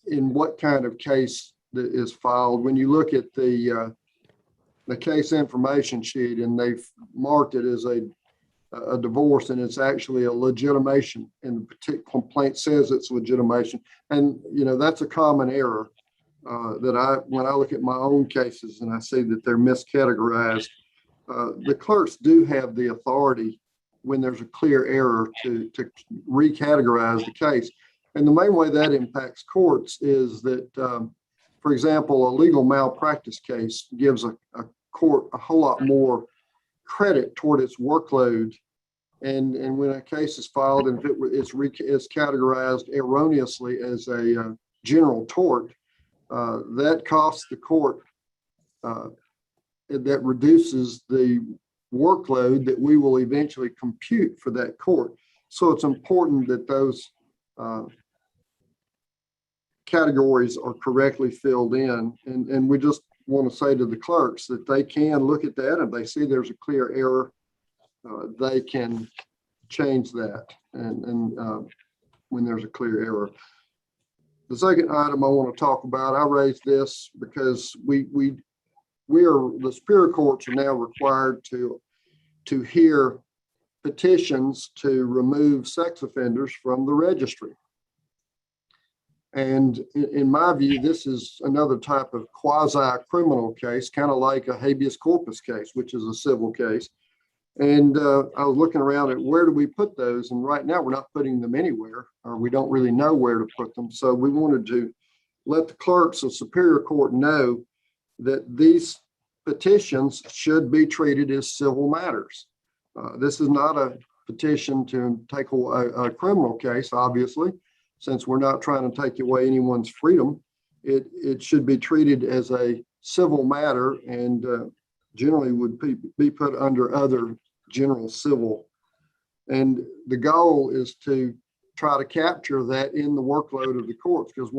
in what kind of case that is filed, when you look at the case information sheet and they've marked it as a divorce and it's actually a legitimation, and the particular complaint says it's legitimation, and that's a common error that when I look at my own cases and I see that they're miscategorized, the clerks do have the authority when there's a clear error to recategorize the case. And the main way that impacts courts is that, for example, a legal malpractice case gives a court a whole lot more credit toward its workload. And when a case is filed and if it's categorized erroneously as a general tort, that costs the court, that reduces the workload that we will eventually compute for that court. So it's important that those categories are correctly filled in. And we just want to say to the clerks that they can look at that, and they see there's a clear error, they can change that and when there's a clear error. The second item I want to talk about, I raised this because the Superior Courts are now required to hear petitions to remove sex offenders from the registry. And in my view, this is another type of quasi-criminal case, kind of like a habeas corpus case, which is a civil case. And I was looking around at where do we put those? And right now we're not putting them anywhere, or we don't really know where to put them. So we wanted to let the clerks of Superior Court know that these petitions should be treated as civil matters. This is not a petition to take a criminal case, obviously, since we're not trying to take away anyone's freedom. It should be treated as a civil matter and generally would be put under other general civil. And the goal is to try to capture that in the workload of the courts, because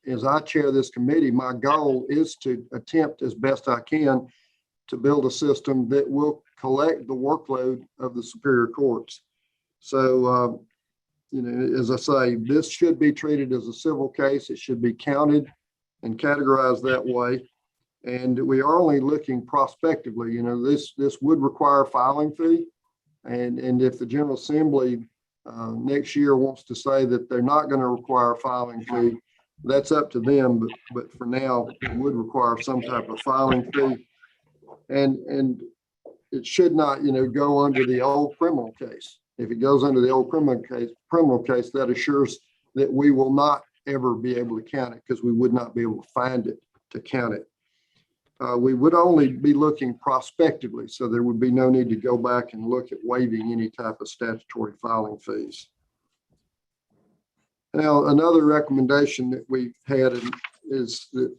as I chair this committee, my goal is to attempt as best I can to build a system that will collect the workload of the Superior Courts. So, as I say, this should be treated as a civil case. It should be counted and categorized that way. And we are only looking prospectively. This would require a filing fee. And if the General Assembly next year wants to say that they're not going to require a filing fee, that's up to them. But for now, it would require some type of filing fee. And it should not, go under the old criminal case. If it goes under the old criminal case, that assures that we will not ever be able to count it, because we would not be able to find it to count it. We would only be looking prospectively, so there would be no need to go back and look at waiving any type of statutory filing fees. Now, another recommendation that we've had is that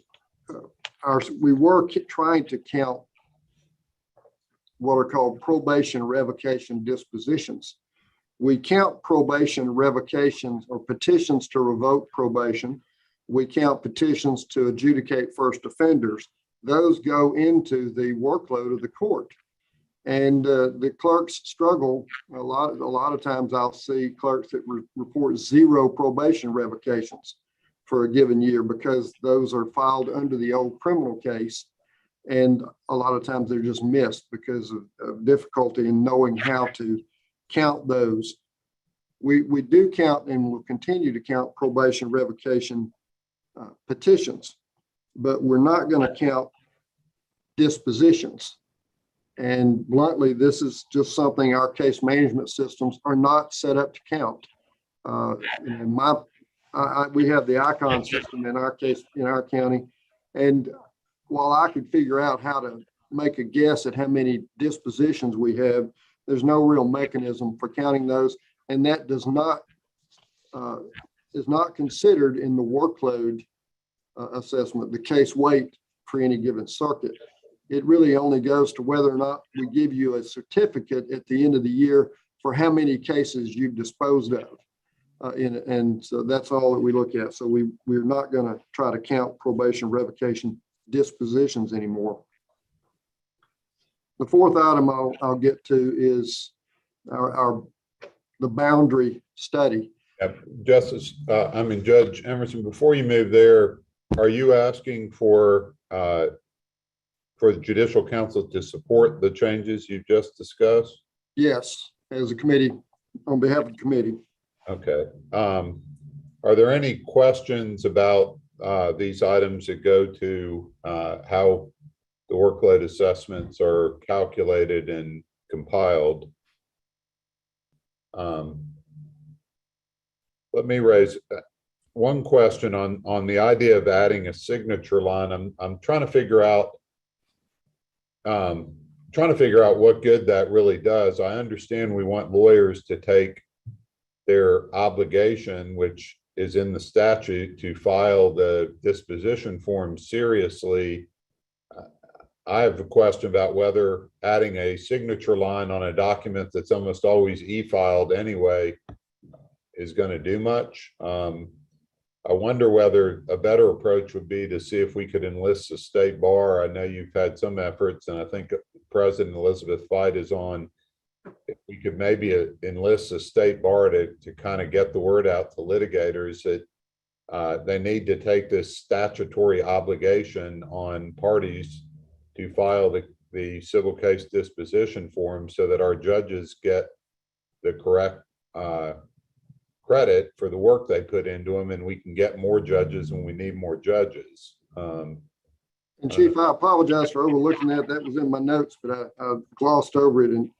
we were trying to count what are called probation revocation dispositions. We count probation revocations or petitions to revoke probation. We count petitions to adjudicate first offenders. Those go into the workload of the court. And the clerks struggle. A lot of times I'll see clerks that report 0 probation revocations for a given year, because those are filed under the old criminal case. And a lot of times they're just missed because of difficulty in knowing how to count those. We do count and will continue to count probation revocation petitions, but we're not going to count dispositions. And bluntly, this is just something our case management systems are not set up to count. We have the ICON system in our case, in our county. And while I could figure out how to make a guess at how many dispositions we have, there's no real mechanism for counting those. And that is not considered in the workload assessment, the case weight for any given circuit. It really only goes to whether or not we give you a certificate at the end of the year for how many cases you've disposed of. And so that's all that we look at. So we're not going to try to count probation revocation dispositions anymore. The fourth item I'll get to is the boundary study. Judge Emerson, before you move there, are you asking for the Judicial Council to support the changes you just discussed? Yes, as a committee, on behalf of the committee. Okay. Are there any questions about these items that go to how the workload assessments are calculated and compiled? Let me raise one question on the idea of adding a signature line. I'm trying to figure out what good that really does. I understand we want lawyers to take their obligation, which is in the statute, to file the disposition form seriously. I have a question about whether adding a signature line on a document that's almost always e-filed anyway is going to do much. I wonder whether a better approach would be to see if we could enlist the state bar. I know you've had some efforts, and I think President Elizabeth Fight is on. If we could maybe enlist the state bar to kind of get the word out to litigators that they need to take this statutory obligation on parties to file the civil case disposition form so that our judges get the correct credit for the work they put into them, and we can get more judges when we need more judges. And Chief, I apologize for overlooking that. That was in my notes, but I glossed over it. And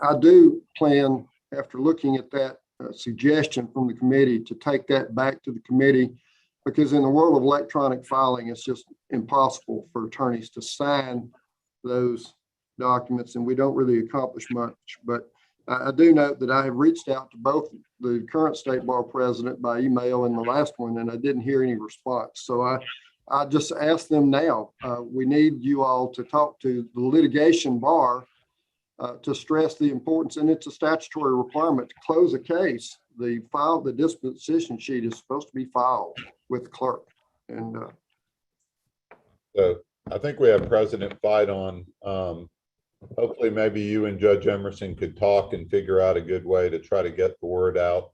I do plan, after looking at that suggestion from the committee, to take that back to the committee, because in the world of electronic filing, it's just impossible for attorneys to sign those documents, and we don't really accomplish much. But I do note that I have reached out to both the current state bar president by email and the last one, and I didn't hear any response. So I just asked them now, we need you all to talk to the litigation bar to stress the importance, and it's a statutory requirement to close a case. The disposition sheet is supposed to be filed with the clerk. And so I think we have President Fight on. Hopefully maybe you and Judge Emerson could talk and figure out a good way to try to get the word out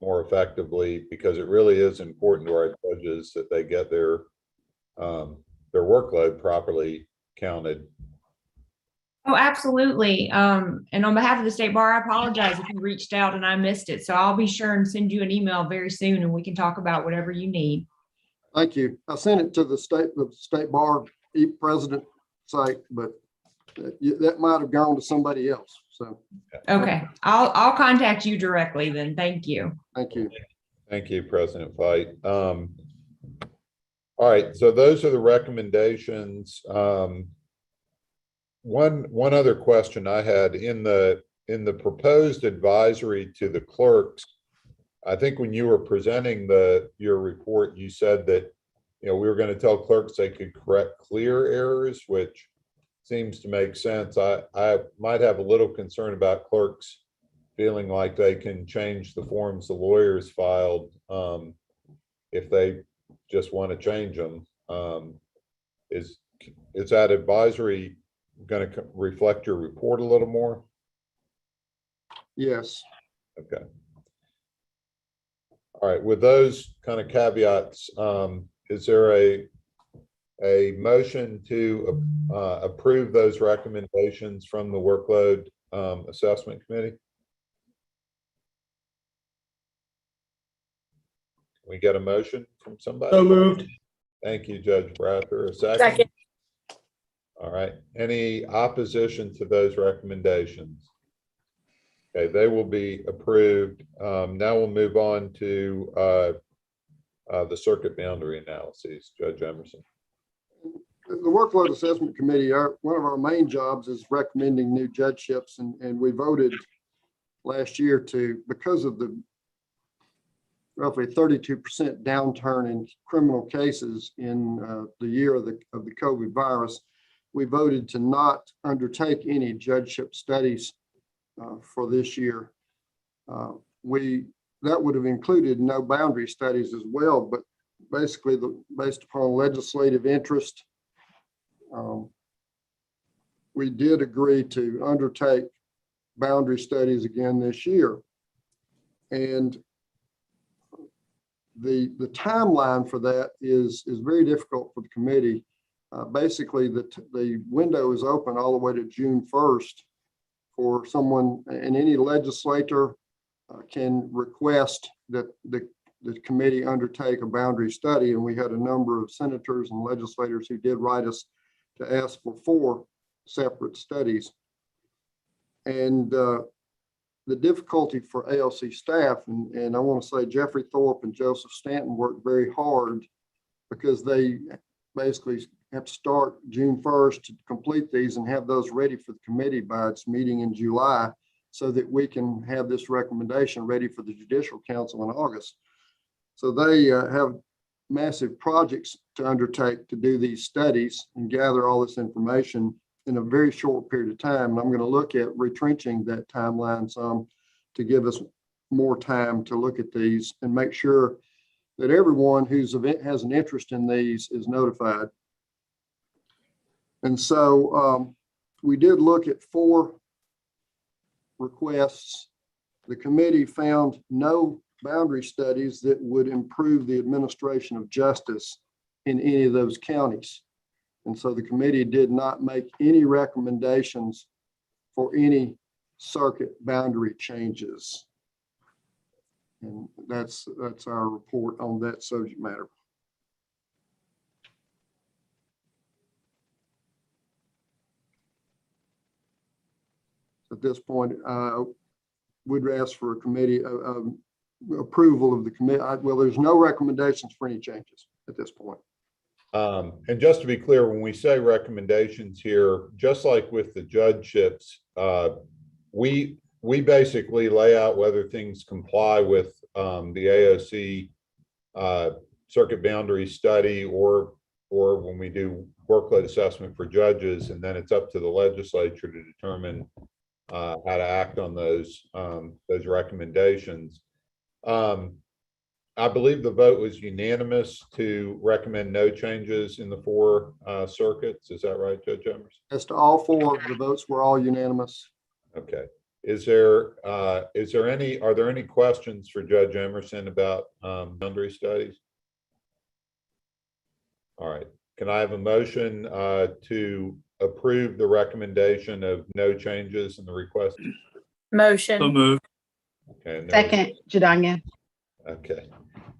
more effectively, because it really is important to our judges that they get their workload properly counted. Oh, absolutely. And on behalf of the state bar, I apologize if you reached out and I missed it. So I'll be sure and send you an email very soon, and we can talk about whatever you need. thank you. I sent it to the state bar president site, but that might have gone to somebody else. So. Okay. I'll contact you directly then. Thank you. Thank you. Thank you, President Fight. All right, so those are the recommendations. One other question I had in the proposed advisory to the clerks, I think when you were presenting your report, you said that we were going to tell clerks they could correct clear errors, which seems to make sense. I might have a little concern about clerks feeling like they can change the forms the lawyers filed if they just want to change them. Is that advisory going to reflect your report a little more? Yes. Okay. All right. With those kind of caveats, is there a motion to approve those recommendations from the workload assessment committee? Can we get a motion from somebody? So moved. Thank you, Judge Brather. A second? Second. All right. Any opposition to those recommendations? Okay, they will be approved. Now we'll move on to the circuit boundary analyses. Judge Emerson. The workload assessment committee, one of our main jobs is recommending new judgeships, and we voted last year because of the roughly 32% downturn in criminal cases in the year of the COVID virus, we voted to not undertake any judgeship studies for this year. That would have included no boundary studies as well, but basically based upon legislative interest, we did agree to undertake boundary studies again this year. And the timeline for that is very difficult for the committee. Basically, the window is open all the way to June 1st for someone, and any legislator can request that the committee undertake a boundary study. And we had a number of senators and legislators who did write us to ask for 4 separate studies. And the difficulty for ALC staff, and I want to say Jeffrey Thorpe and Joseph Stanton worked very hard, because they basically have to start June 1st to complete these and have those ready for the committee by its meeting in July, so that we can have this recommendation ready for the Judicial Council in August. So they have massive projects to undertake to do these studies and gather all this information in a very short period of time. And I'm going to look at retrenching that timeline some to give us more time to look at these and make sure that everyone who's has an interest in these is notified. And so we did look at 4 requests. The committee found no boundary studies that would improve the administration of justice in any of those counties. And so the committee did not make any recommendations for any circuit boundary changes. And that's our report on that subject matter. At this point, we'd ask for a committee approval of the committee. Well, there's no recommendations for any changes at this point. And just to be clear, when we say recommendations here, just like with the judgeships, we basically lay out whether things comply with the AOC circuit boundary study or when we do workload assessment for judges, and then it's up to the legislature to determine how to act on those recommendations. I believe the vote was unanimous to recommend no changes in the 4 circuits. Is that right, Judge Emerson? As to all 4, the votes were all unanimous. Okay. Are there any questions for Judge Emerson about boundary studies? All right. Can I have a motion to approve the recommendation of no changes in the request? Motion. So moved. Okay. Second, Jadanya. Okay.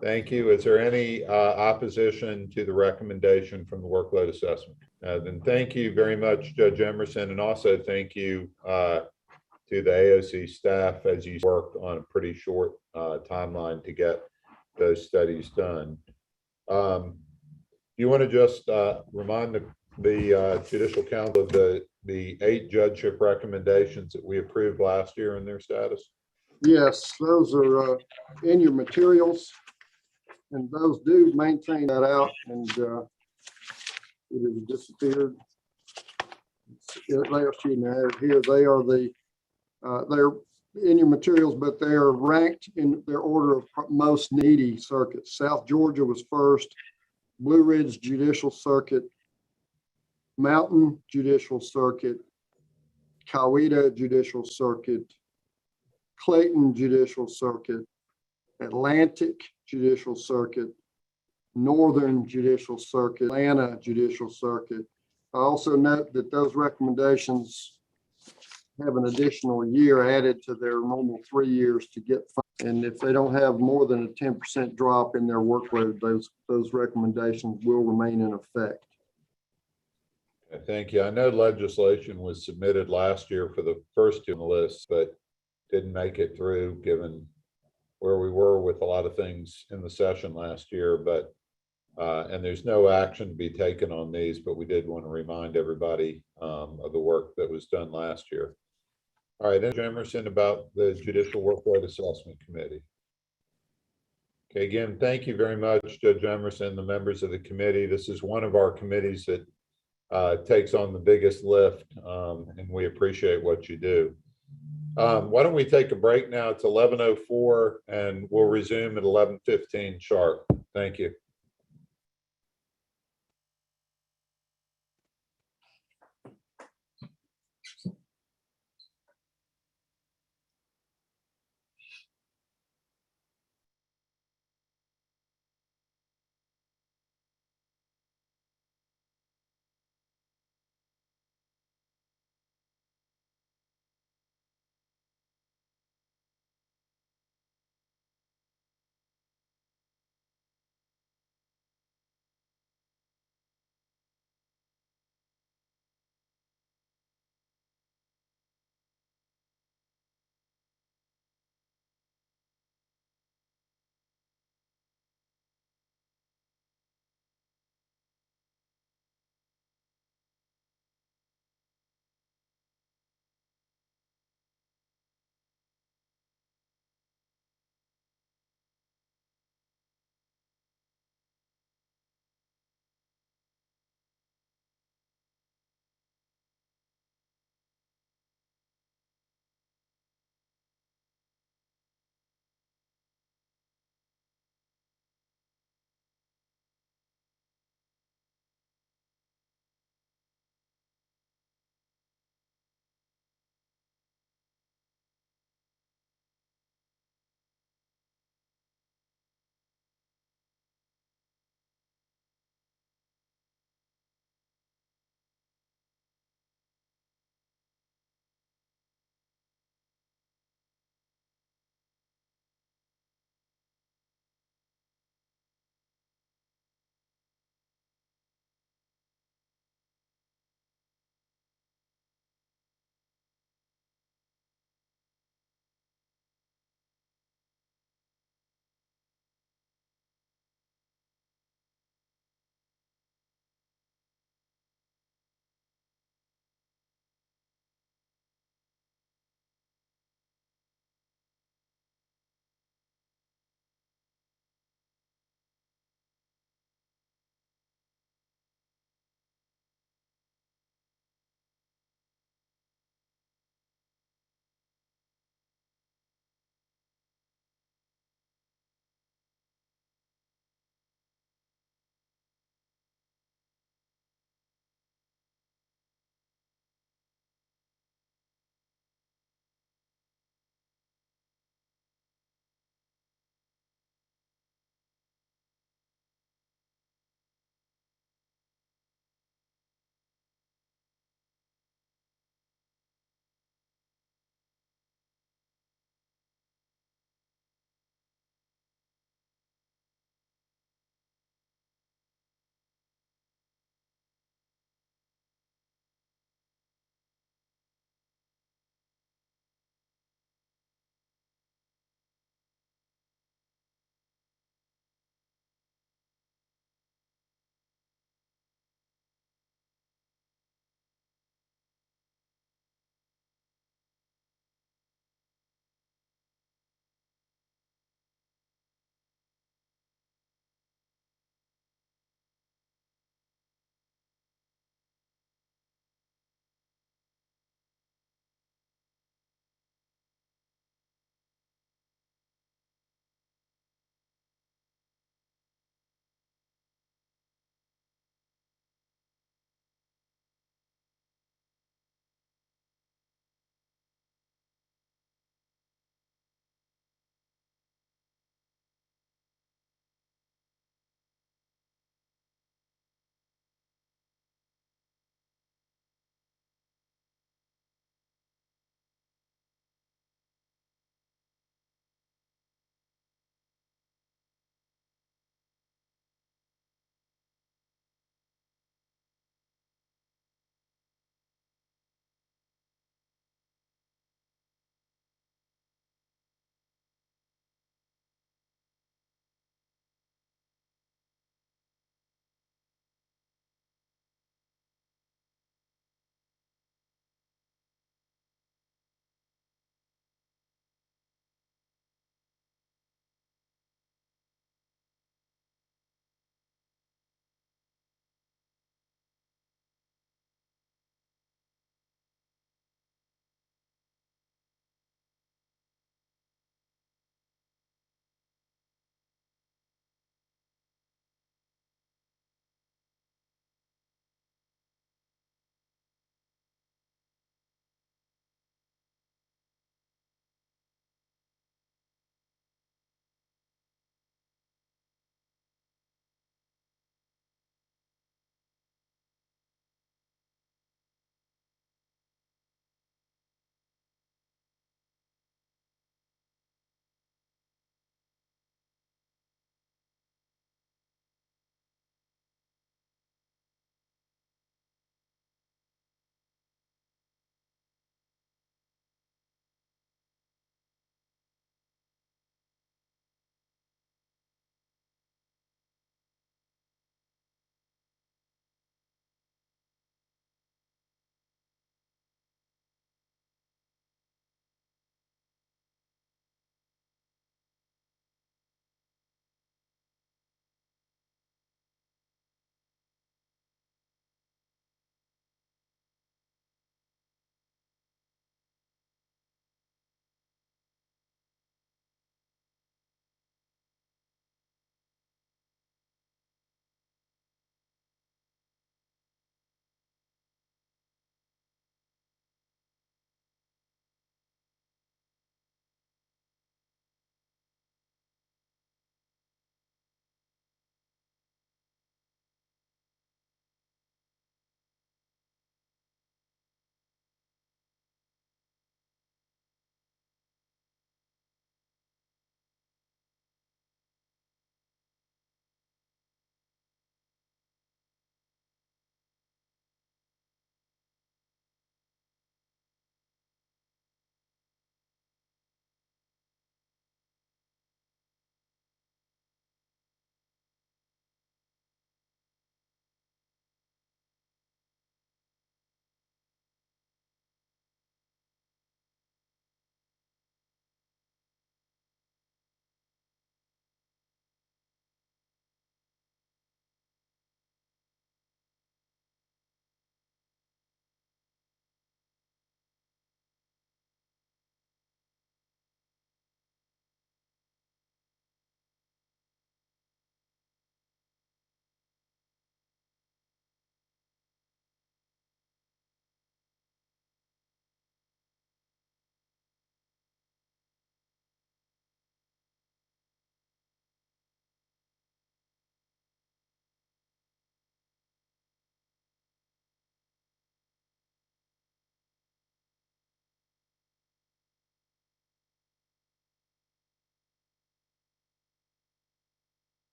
Thank you. Is there any opposition to the recommendation from the workload assessment? Then thank you very much, Judge Emerson, and also thank you to the AOC staff as you worked on a pretty short timeline to get those studies done. You want to just remind the Judicial Council of the 8 judgeship recommendations that we approved last year and their status? Yes, those are in your materials, and those do maintain that out, and it has disappeared. Excuse me, here they are. They're in your materials, but they are ranked in their order of most needy circuits. South Georgia was first, Blue Ridge Judicial Circuit, Mountain Judicial Circuit, Coweta Judicial Circuit, Clayton Judicial Circuit, Atlantic Judicial Circuit, Northern Judicial Circuit, Atlanta Judicial Circuit. I also note that those recommendations have an additional year added to their normal 3 years to get funded. And if they don't have more than a 10% drop in their workload, those recommendations will remain in effect. Thank you. I know legislation was submitted last year for the first 2 on the list, but didn't make it through given where we were with a lot of things in the session last year. But and there's no action to be taken on these, but we did want to remind everybody of the work that was done last year. All right, Judge Emerson, about the Judicial Workload Assessment Committee. Okay, again, thank you very much, Judge Emerson, the members of the committee. This is one of our committees that takes on the biggest lift, and we appreciate what you do. Why don't we take a break now? It's 11:04, and we'll resume at 11:15 sharp. Thank you.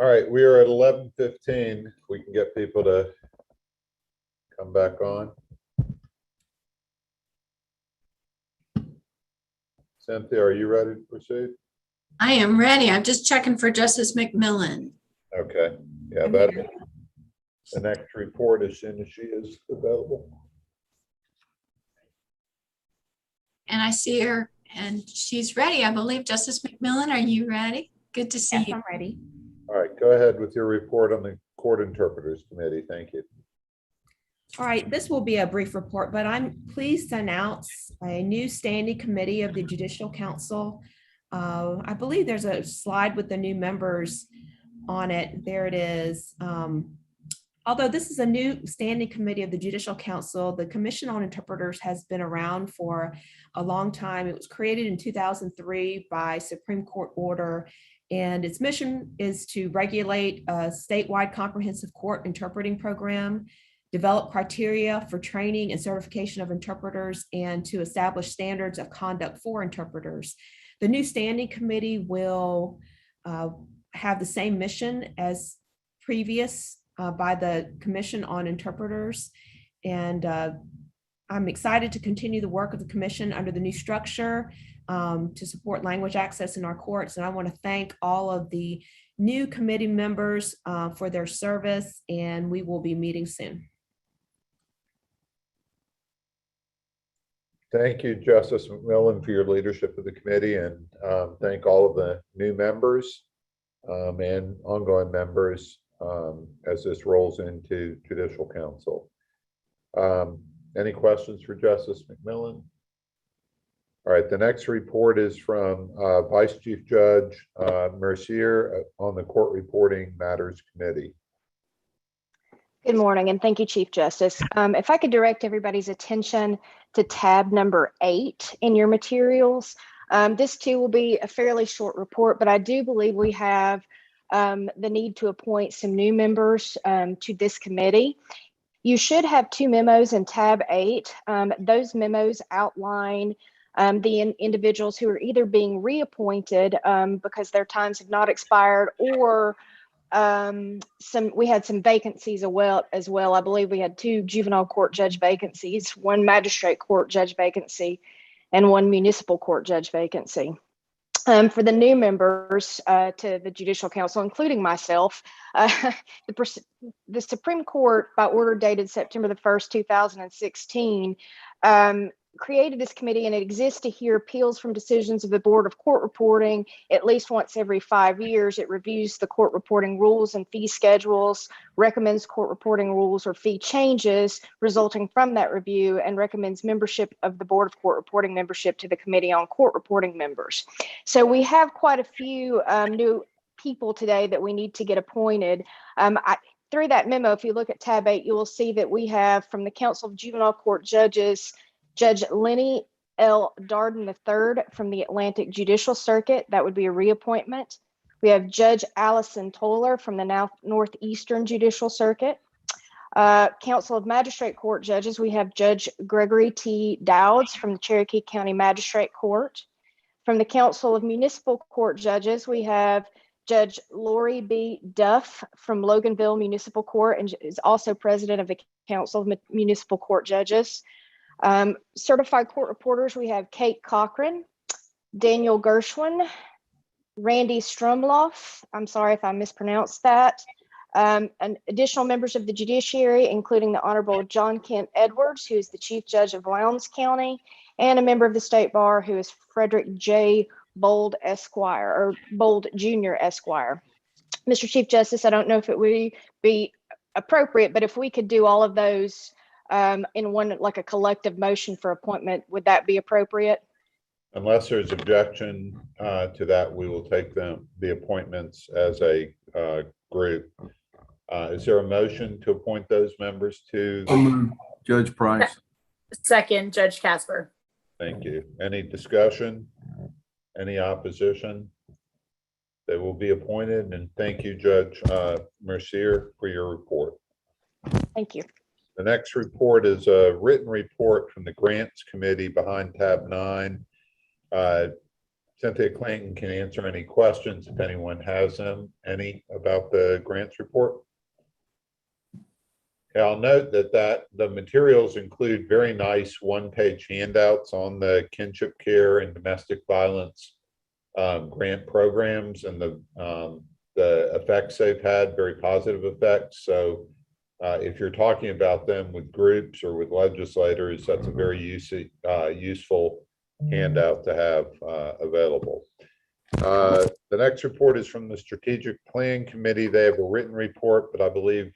All right, we are at 11:15. If we can get people to come back on. Cynthia, are you ready to proceed? I am ready. I'm just checking for Justice McMillan. Okay, yeah, I'm that here. the next report as soon as she is available. And I see her and she's ready. I believe. Justice McMillan, are you ready? Good to see Yes, you. I'm ready. All right, go ahead with your report on the Court Interpreters Committee. Thank you. All right, this will be a brief report, but I'm pleased to announce a new standing committee of the Judicial Council. I believe there's a slide with the new members on it. There it is. Although this is a new standing committee of the Judicial Council, the Commission on Interpreters has been around for a long time. It was created in 2003 by Supreme Court order, and its mission is to regulate a statewide comprehensive court interpreting program, develop criteria for training and certification of interpreters, and to establish standards of conduct for interpreters. The new standing committee will have the same mission as previous by the Commission on Interpreters. And I'm excited to continue the work of the commission under the new structure to support language access in our courts. And I want to thank all of the new committee members for their service, and we will be meeting soon. Thank you, Justice McMillan, for your leadership of the committee, and thank all of the new members and ongoing members as this rolls into Judicial Council. Any questions for Justice McMillan? All right, the next report is from Vice Chief Judge Mercier on the Court Reporting Matters Committee. Good morning, and thank you, Chief Justice. If I could direct everybody's attention to tab number 8 in your materials. This too will be a fairly short report, but I do believe we have the need to appoint some new members to this committee. You should have 2 memos in tab 8. Those memos outline the individuals who are either being reappointed because their times have not expired, or we had some vacancies as well. I believe we had 2 juvenile court judge vacancies, 1 magistrate court judge vacancy, and 1 municipal court judge vacancy. For the new members to the Judicial Council, including myself, the Supreme Court, by order dated September the 1st, 2016, created this committee, and it exists to hear appeals from decisions of the Board of Court Reporting at least once every 5 years. It reviews the court reporting rules and fee schedules, recommends court reporting rules or fee changes resulting from that review, and recommends membership of the Board of Court Reporting membership to the Committee on Court Reporting members. So we have quite a few new people today that we need to get appointed. Through that memo, if you look at tab 8, you will see that we have from the Council of Juvenile Court Judges, Judge Lenny L. Darden III from the Atlantic Judicial Circuit. That would be a reappointment. We have Judge Allison Toller from the Northeastern Judicial Circuit. Council of Magistrate Court Judges, we have Judge Gregory T. Dowds from the Cherokee County Magistrate Court. From the Council of Municipal Court Judges, we have Judge Lori B. Duff from Loganville Municipal Court, and is also president of the Council of Municipal Court Judges. Certified court reporters, we have Kate Cochran, Daniel Gershwin, Randy Strumloff. I'm sorry if I mispronounced that. And additional members of the judiciary, including the Honorable John Kent Edwards, who is the Chief Judge of Lowndes County, and a member of the State Bar, who is Frederick J. Bold Esquire, or Bold Jr. Esquire. Mr. Chief Justice, I don't know if it would be appropriate, but if we could do all of those in one, like a collective motion for appointment, would that be appropriate? Unless there's objection to that, we will take the appointments as a group. Is there a motion to appoint those members to? Judge Price. Second, Judge Casper. Thank you. Any discussion? Any opposition? They will be appointed, and thank you, Judge Mercier, for your report. Thank you. The next report is a written report from the Grants Committee behind tab 9. Cynthia Clanton can answer any questions if anyone has them, any about the grants report. Okay, I'll note that the materials include very nice one-page handouts on the kinship care and domestic violence grant programs and the effects they've had, very positive effects. So if you're talking about them with groups or with legislators, that's a very useful handout to have available. The next report is from the Strategic Plan Committee. They have a written report, but I believe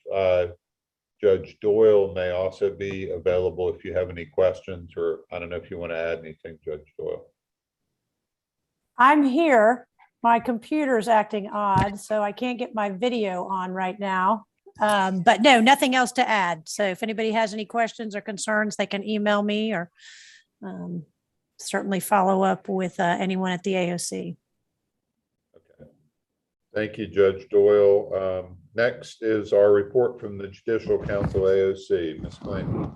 Judge Doyle may also be available if you have any questions, or I don't know if you want to add anything, Judge Doyle. I'm here. My computer's acting odd, so I can't get my video on right now. But no, nothing else to add. So if anybody has any questions or concerns, they can email me or certainly follow up with anyone at the AOC. Okay. Thank you, Judge Doyle. Next is our report from the Judicial Council AOC. Ms. Clanton.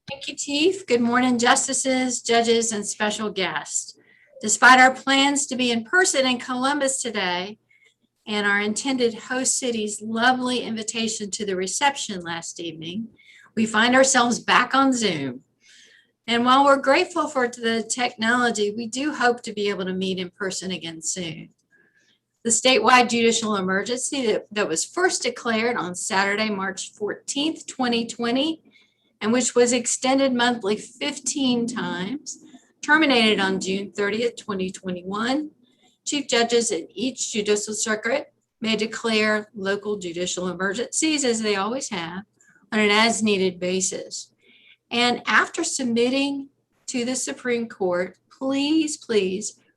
Thank you, Chief. Good morning, justices, judges, and special guests. Despite our plans to be in person in Columbus today and our intended host city's lovely invitation to the reception last evening, we find ourselves back on Zoom. And while we're grateful for the technology, we do hope to be able to meet in person again soon. The statewide judicial emergency that was first declared on Saturday, March 14th, 2020, and which was extended monthly 15 times, terminated on June 30th, 2021. Chief judges in each judicial circuit may declare local judicial emergencies, as they always have, on an as-needed basis. And after submitting to the Supreme Court, please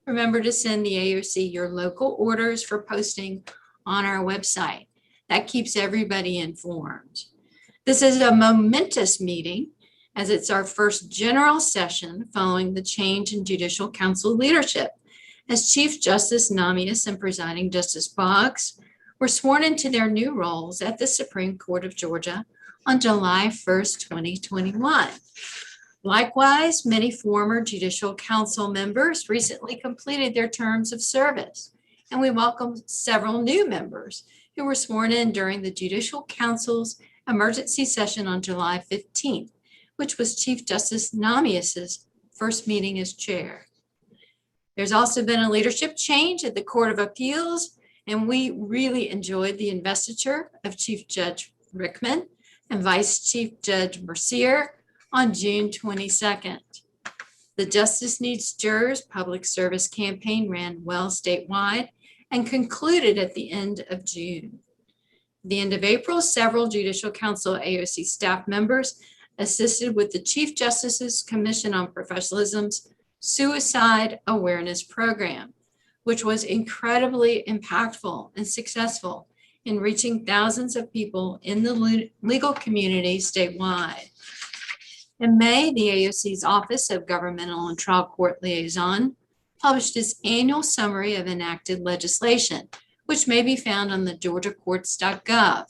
remember to send the AOC your local orders for posting on our website. That keeps everybody informed. This is a momentous meeting, as it's our first general session following the change in Judicial Council leadership, as Chief Justice Nahmias and Presiding Justice Boggs were sworn into their new roles at the Supreme Court of Georgia on July 1st, 2021. Likewise, many former Judicial Council members recently completed their terms of service, and we welcome several new members who were sworn in during the Judicial Council's emergency session on July 15th, which was Chief Justice Nahmias's first meeting as chair. There's also been a leadership change at the Court of Appeals, and we really enjoyed the investiture of Chief Judge Rickman and Vice Chief Judge Mercier on June 22nd. The Justice Needs Jurors public service campaign ran well statewide and concluded at the end of June. At the end of April, several Judicial Council AOC staff members assisted with the Chief Justice's Commission on Professionalism's Suicide Awareness Program, which was incredibly impactful and successful in reaching thousands of people in the legal community statewide. In May, the AOC's Office of Governmental and Trial Court Liaison published its annual summary of enacted legislation, which may be found on the georgiacourts.gov.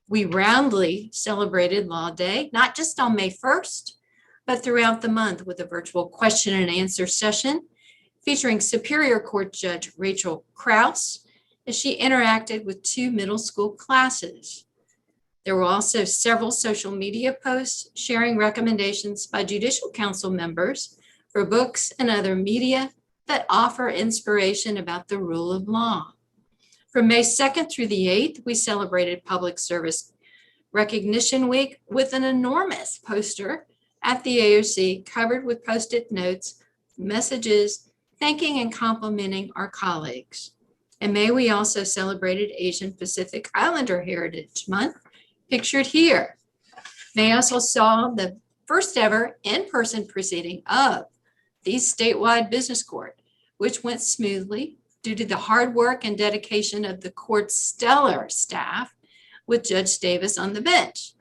We roundly celebrated Law Day, not just on May 1st, but throughout the month with a virtual question and answer session featuring Superior Court Judge Rachel Krause as she interacted with 2 middle school classes. There were also several social media posts sharing recommendations by Judicial Council members for books and other media that offer inspiration about the rule of law. From May 2nd through the 8th, we celebrated Public Service Recognition Week with an enormous poster at the AOC covered with Post-it notes, messages, thanking and complimenting our colleagues. In May, we also celebrated Asian Pacific Islander Heritage Month, pictured here. May also saw the first ever in-person proceeding of the statewide business court, which went smoothly due to the hard work and dedication of the court's stellar staff with Judge Davis on the bench.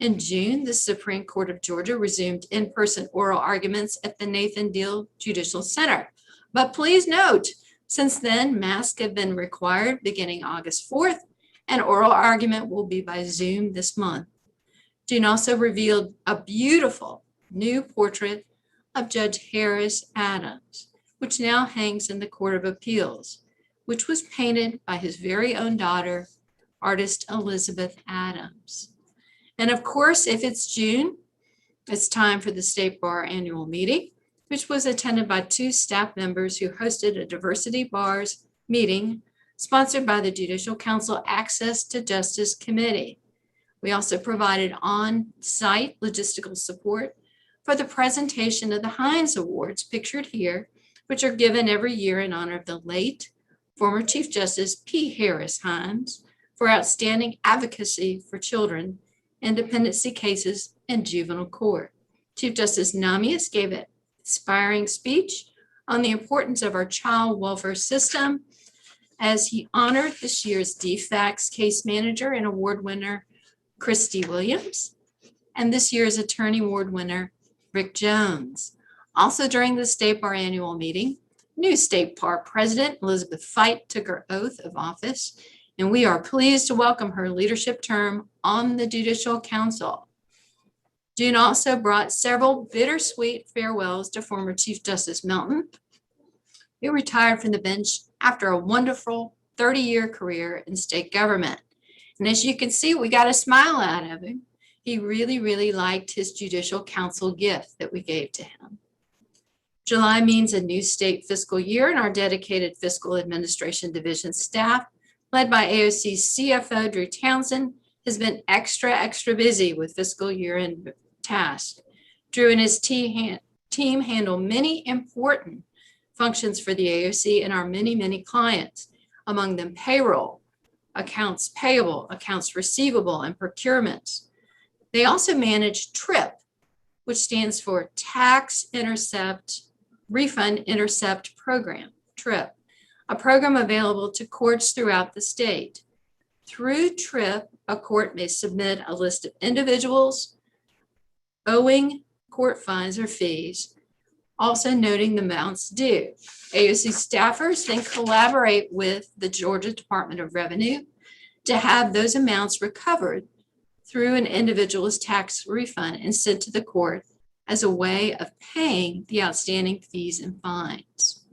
In June, the Supreme Court of Georgia resumed in-person oral arguments at the Nathan Deal Judicial Center. But please note, since then, masks have been required beginning August 4th, and oral argument will be by Zoom this month. June also revealed a beautiful new portrait of Judge Harris Adams, which now hangs in the Court of Appeals, which was painted by his very own daughter, artist Elizabeth Adams. And of course, if it's June, it's time for the State Bar Annual Meeting, which was attended by 2 staff members who hosted a diversity bars meeting sponsored by the Judicial Council Access to Justice Committee. We also provided on-site logistical support for the presentation of the Hines Awards pictured here, which are given every year in honor of the late former Chief Justice P. Harris Hines for outstanding advocacy for children in dependency cases in juvenile court. Chief Justice Nahmias gave an inspiring speech on the importance of our child welfare system as he honored this year's DFACS case manager and award winner, Christy Williams, and this year's attorney award winner, Rick Jones. Also during the State Bar Annual Meeting, new State Bar President Elizabeth Fite took her oath of office, and we are pleased to welcome her leadership term on the Judicial Council. June also brought several bittersweet farewells to former Chief Justice Melton, who retired from the bench after a wonderful 30-year career in state government. And as you can see, we got a smile out of him. He really, really liked his Judicial Council gift that we gave to him. July means a new state fiscal year, and our dedicated Fiscal Administration Division staff, led by AOC's CFO, Drew Townsend, has been extra busy with fiscal year-end tasks. Drew and his team handle many important functions for the AOC and our many clients, among them payroll, accounts payable, accounts receivable, and procurements. They also manage TRIP, which stands for Tax Intercept Refund Intercept Program, TRIP, a program available to courts throughout the state. Through TRIP, a court may submit a list of individuals owing court fines or fees, also noting the amounts due. AOC staffers then collaborate with the Georgia Department of Revenue to have those amounts recovered through an individual's tax refund and sent to the court as a way of paying the outstanding fees and fines.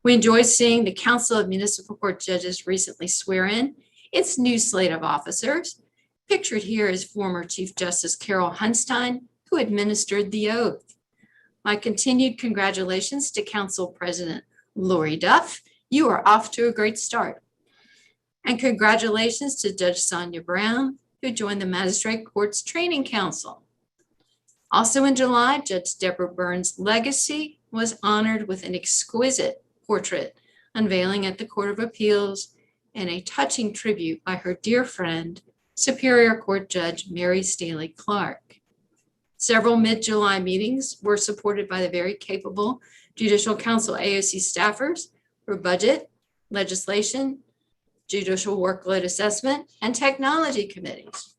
We enjoyed seeing the Council of Municipal Court Judges recently swear in its new slate of officers. Pictured here is former Chief Justice Carol Hunstein, who administered the oath. My continued congratulations to Council President Lori Duff. You are off to a great start. And congratulations to Judge Sonia Brown, who joined the Magistrate Courts Training Council. Also in July, Judge Deborah Burns' legacy was honored with an exquisite portrait unveiling at the Court of Appeals and a touching tribute by her dear friend, Superior Court Judge Mary Staley Clark. Several mid-July meetings were supported by the very capable Judicial Council AOC staffers for budget, legislation, judicial workload assessment, and technology committees.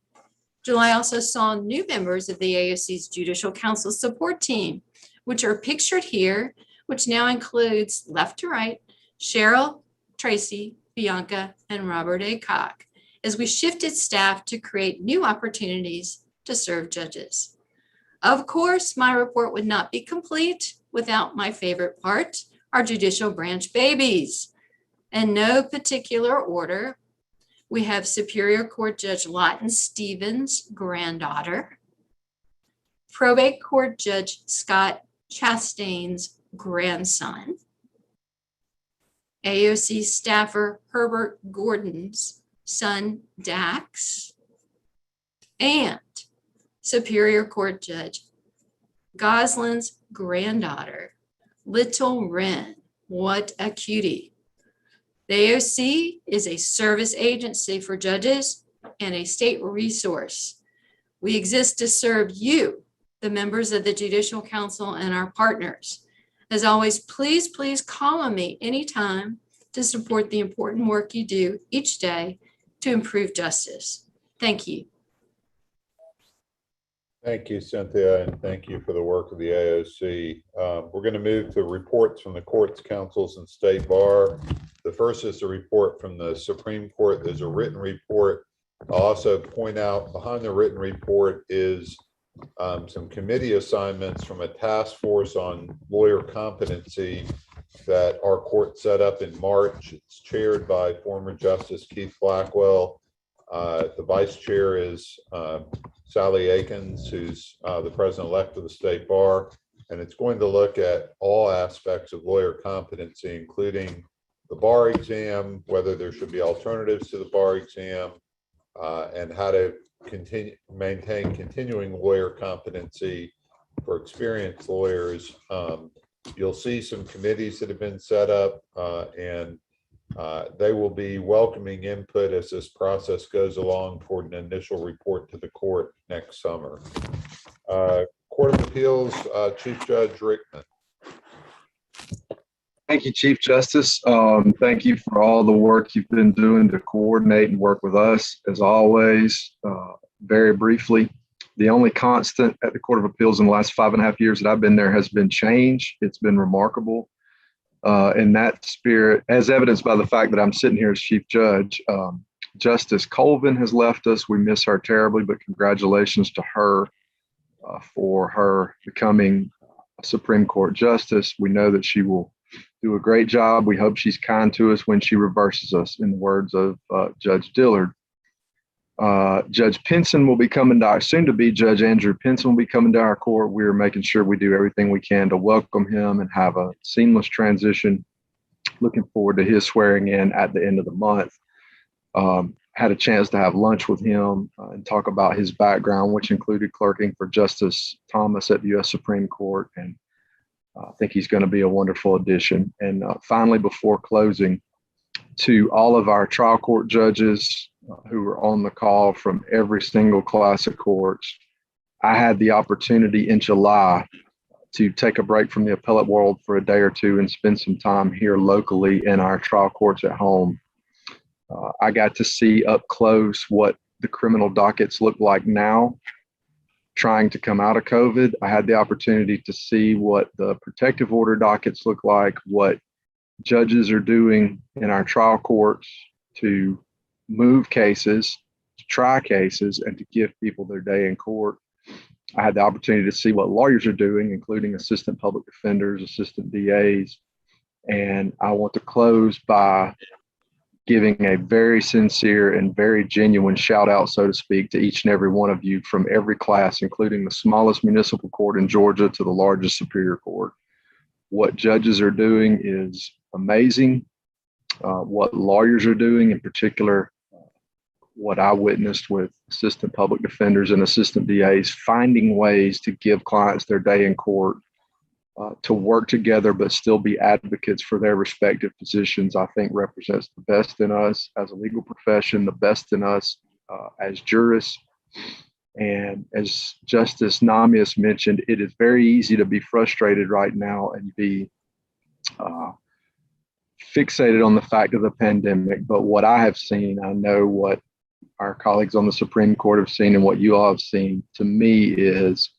July also saw new members of the AOC's Judicial Council support team, which are pictured here, which now includes left to right, Cheryl, Tracy, Bianca, and Robert A. Cock, as we shifted staff to create new opportunities to serve judges. Of course, my report would not be complete without my favorite part, our judicial branch babies. In no particular order, we have Superior Court Judge Lawton Stevens' granddaughter, Probate Court Judge Scott Chastain's grandson, AOC staffer Herbert Gordon's son Dax, and Superior Court Judge Goslin's granddaughter, Little Wren. What a cutie. The AOC is a service agency for judges and a state resource. We exist to serve you, the members of the Judicial Council, and our partners. As always, please call on me anytime to support the important work you do each day to improve justice. Thank you. Thank you, Cynthia, and thank you for the work of the AOC. We're going to move to reports from the courts, councils, and state bar. The first is a report from the Supreme Court. There's a written report. I'll also point out behind the written report is some committee assignments from a task force on lawyer competency that our court set up in March. It's chaired by former Justice Keith Blackwell. The vice chair is Sally Akins, who's the president-elect of the state bar. And it's going to look at all aspects of lawyer competency, including the bar exam, whether there should be alternatives to the bar exam, and how to maintain continuing lawyer competency for experienced lawyers. You'll see some committees that have been set up, and they will be welcoming input as this process goes along toward an initial report to the court next summer. Court of Appeals, Chief Judge Rickman. Thank you, Chief Justice. Thank you for all the work you've been doing to coordinate and work with us. As always, very briefly, the only constant at the Court of Appeals in the last 5.5 years that I've been there has been change. It's been remarkable. In that spirit, as evidenced by the fact that I'm sitting here as Chief Judge, Justice Colvin has left us. We miss her terribly, but congratulations to her for her becoming a Supreme Court Justice. We know that she will do a great job. We hope she's kind to us when she reverses us, in the words of Judge Dillard. Judge Pinson will be coming to our, soon to be Judge Andrew Pinson will be coming to our court. We're making sure we do everything we can to welcome him and have a seamless transition. Looking forward to his swearing in at the end of the month. Had a chance to have lunch with him and talk about his background, which included clerking for Justice Thomas at the U.S. Supreme Court. And I think he's going to be a wonderful addition. And finally, before closing, to all of our trial court judges who were on the call from every single class of courts, I had the opportunity in July to take a break from the appellate world for a day or two and spend some time here locally in our trial courts at home. I got to see up close what the criminal dockets look like now, trying to come out of COVID. I had the opportunity to see what the protective order dockets look like, what judges are doing in our trial courts to move cases, to try cases, and to give people their day in court. I had the opportunity to see what lawyers are doing, including assistant public defenders, assistant DAs. And I want to close by giving a very sincere and very genuine shout out, so to speak, to each and every one of you from every class, including the smallest municipal court in Georgia to the largest superior court. What judges are doing is amazing. What lawyers are doing, in particular, what I witnessed with assistant public defenders and assistant DAs, finding ways to give clients their day in court, to work together but still be advocates for their respective positions, I think represents the best in us as a legal profession, the best in us as jurists. And as Justice Nahmias mentioned, it is very easy to be frustrated right now and be fixated on the fact of the pandemic. But what I have seen, I know what our colleagues on the Supreme Court have seen and what you all have seen, to me, is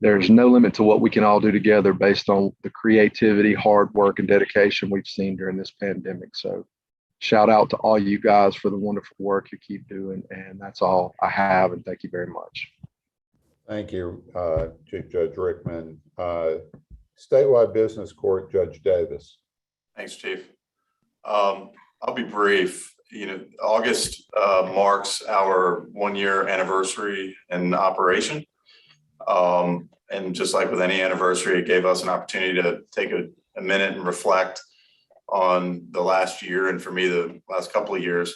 there's no limit to what we can all do together based on the creativity, hard work, and dedication we've seen during this pandemic. So shout out to all you guys for the wonderful work you keep doing. And that's all I have. And thank you very much. Thank you, Chief Judge Rickman. Statewide Business Court, Judge Davis. Thanks, Chief. I'll be brief. August marks our 1-year anniversary in operation. And just like with any anniversary, it gave us an opportunity to take a minute and reflect on the last year, and for me, the last couple of years.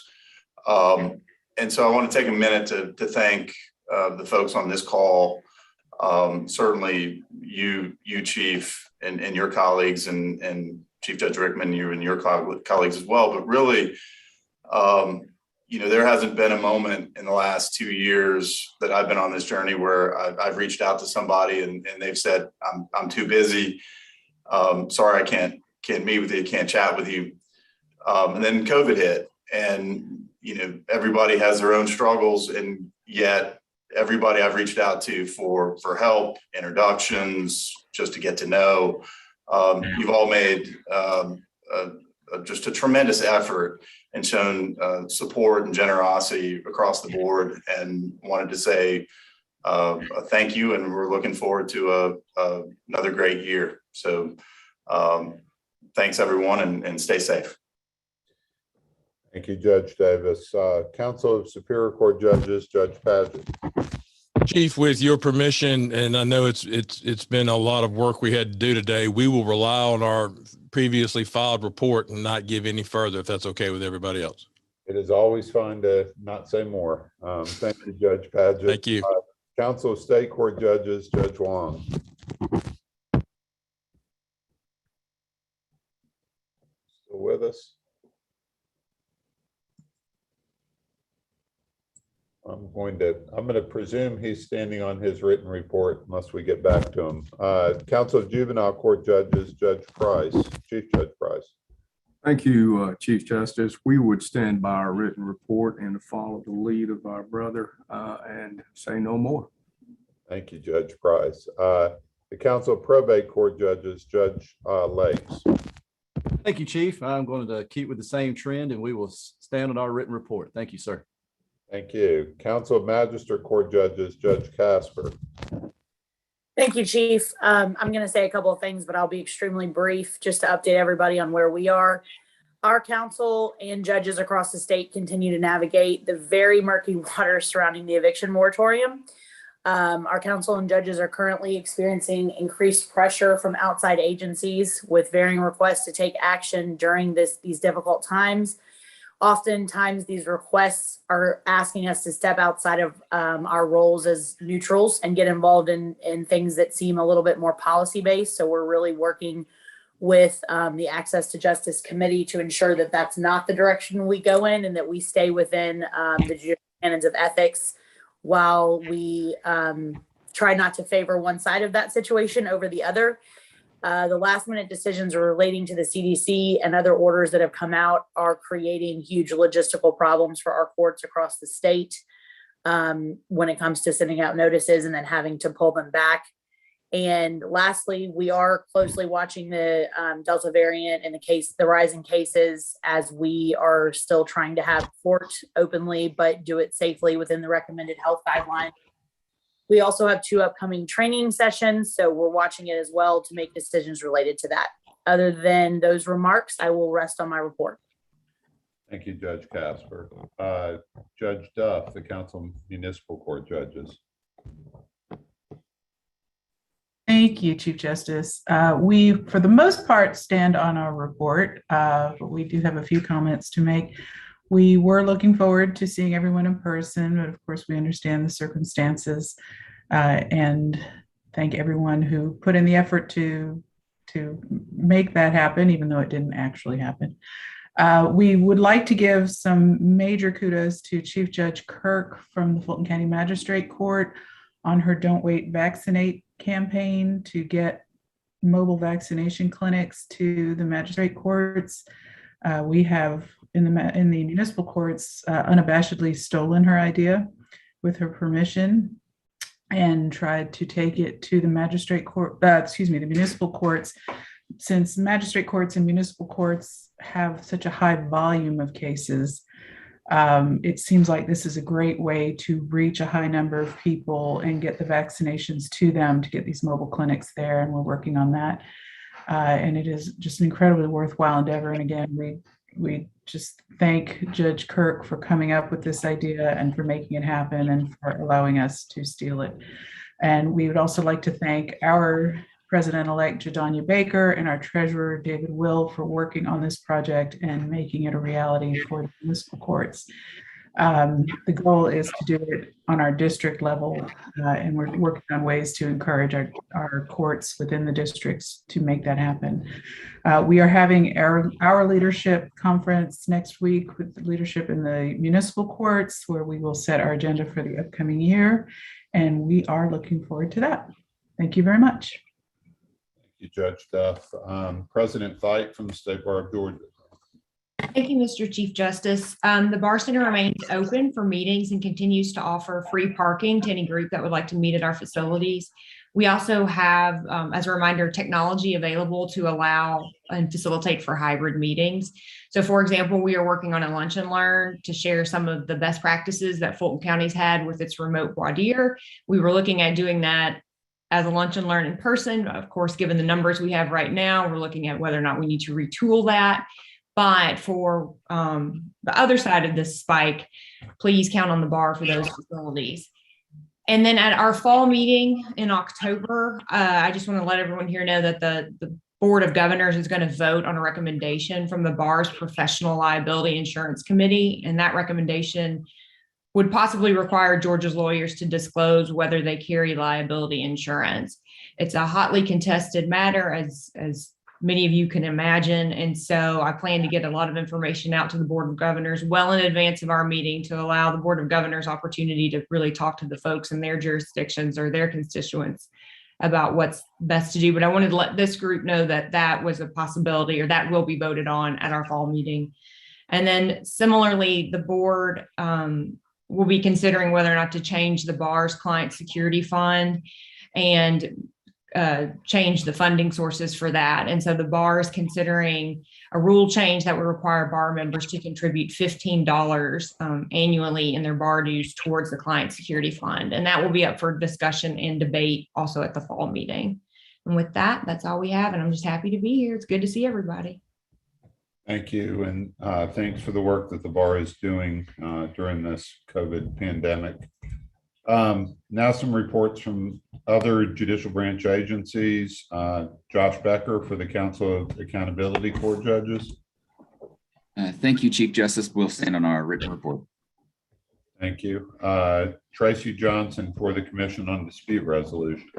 And so I want to take a minute to thank the folks on this call, certainly you Chief, and your colleagues, and Chief Judge Rickman, you and your colleagues as well. But really, there hasn't been a moment in the last 2 years that I've been on this journey where I've reached out to somebody and they've said, I'm too busy. Sorry, I can't meet with you, can't chat with you. And then COVID hit, and, everybody has their own struggles, and yet everybody I've reached out to for help, introductions, just to get to know, you've all made just a tremendous effort and shown support and generosity across the board, and wanted to say thank you, and we're looking forward to another great year. So thanks everyone and stay safe. Thank you, Judge Davis. Council of Superior Court Judges, Judge Paget. Chief, with your permission, and I know it's been a lot of work we had to do today, we will rely on our previously filed report and not give any further, if that's okay with everybody else. It is always fine to not say more. Thank you, Judge Paget. Thank you. Council of State Court Judges, Judge Wong. Still with us? I'm going to presume he's standing on his written report unless we get back to him. Council of Juvenile Court Judges, Judge Price, Chief Judge Price. Thank you, Chief Justice. We would stand by our written report and follow the lead of our brother and say no more. Thank you, Judge Price. The Council of Probate Court Judges, Judge Lakes. Thank you, Chief. I'm going to keep with the same trend and we will stand on our written report. Thank you, sir. Thank you. Council of Magistrate Court Judges, Judge Casper. Thank you, Chief. I'm going to say a couple of things, but I'll be extremely brief just to update everybody on where we are. Our council and judges across the state continue to navigate the very murky waters surrounding the eviction moratorium. Our council and judges are currently experiencing increased pressure from outside agencies with varying requests to take action during these difficult times. Oftentimes, these requests are asking us to step outside of our roles as neutrals and get involved in things that seem a little bit more policy-based. So we're really working with the Access to Justice Committee to ensure that that's not the direction we go in and that we stay within the judicial canons of ethics while we try not to favor one side of that situation over the other. The last minute decisions relating to the CDC and other orders that have come out are creating huge logistical problems for our courts across the state when it comes to sending out notices and then having to pull them back. And lastly, we are closely watching the Delta variant and the rise in cases as we are still trying to have court openly, but do it safely within the recommended health guidelines. We also have 2 upcoming training sessions, so we're watching it as well to make decisions related to that. Other than those remarks, I will rest on my report. Thank you, Judge Casper. Judge Duff, the Council of Municipal Court Judges. Thank you, Chief Justice. We, for the most part, stand on our report, but we do have a few comments to make. We were looking forward to seeing everyone in person, but of course we understand the circumstances and thank everyone who put in the effort to make that happen, even though it didn't actually happen. We would like to give some major kudos to Chief Judge Kirk from the Fulton County Magistrate Court on her Don't Wait, Vaccinate campaign to get mobile vaccination clinics to the magistrate courts. We have in the municipal courts unabashedly stolen her idea with her permission and tried to take it to the the municipal courts. Since magistrate courts and municipal courts have such a high volume of cases, it seems like this is a great way to reach a high number of people and get the vaccinations to them to get these mobile clinics there. And we're working on that. And it is just an incredibly worthwhile endeavor. And again, we just thank Judge Kirk for coming up with this idea and for making it happen and for allowing us to steal it. And we would also like to thank our President-elect Jadanya Baker and our Treasurer David Will for working on this project and making it a reality for the municipal courts. The goal is to do it on our district level, and we're working on ways to encourage our courts within the districts to make that happen. We are having our leadership conference next week with the leadership in the municipal courts, where we will set our agenda for the upcoming year, and we are looking forward to that. Thank you very much. Thank you, Judge Duff. President Fite from the State Bar of Georgia. Thank you, Mr. Chief Justice. The Bar Center remains open for meetings and continues to offer free parking to any group that would like to meet at our facilities. We also have, as a reminder, technology available to allow and facilitate for hybrid meetings. So, for example, we are working on a lunch and learn to share some of the best practices that Fulton County's had with its remote voir dire. We were looking at doing that as a lunch and learn in person. Of course, given the numbers we have right now, we're looking at whether or not we need to retool that. But for the other side of this spike, please count on the bar for those facilities. And then at our fall meeting in October, I just want to let everyone here know that the Board of Governors is going to vote on a recommendation from the bar's Professional Liability Insurance Committee. And that recommendation would possibly require Georgia's lawyers to disclose whether they carry liability insurance. It's a hotly contested matter, as many of you can imagine. And so I plan to get a lot of information out to the Board of Governors well in advance of our meeting to allow the Board of Governors opportunity to really talk to the folks in their jurisdictions or their constituents about what's best to do. But I wanted to let this group know that that was a possibility, or that will be voted on at our fall meeting. And then similarly, the board will be considering whether or not to change the bar's client security fund and change the funding sources for that. And so the bar is considering a rule change that would require bar members to contribute $15 annually in their bar dues towards the client security fund. And that will be up for discussion and debate also at the fall meeting. And with that, that's all we have. And I'm just happy to be here. It's good to see everybody. Thank you. And thanks for the work that the bar is doing during this COVID pandemic. Now some reports from other judicial branch agencies. Josh Becker for the Council of Accountability Court Judges. Thank you, Chief Justice. We'll stand on our written report. Thank you. Tracy Johnson for the Commission on Dispute Resolution.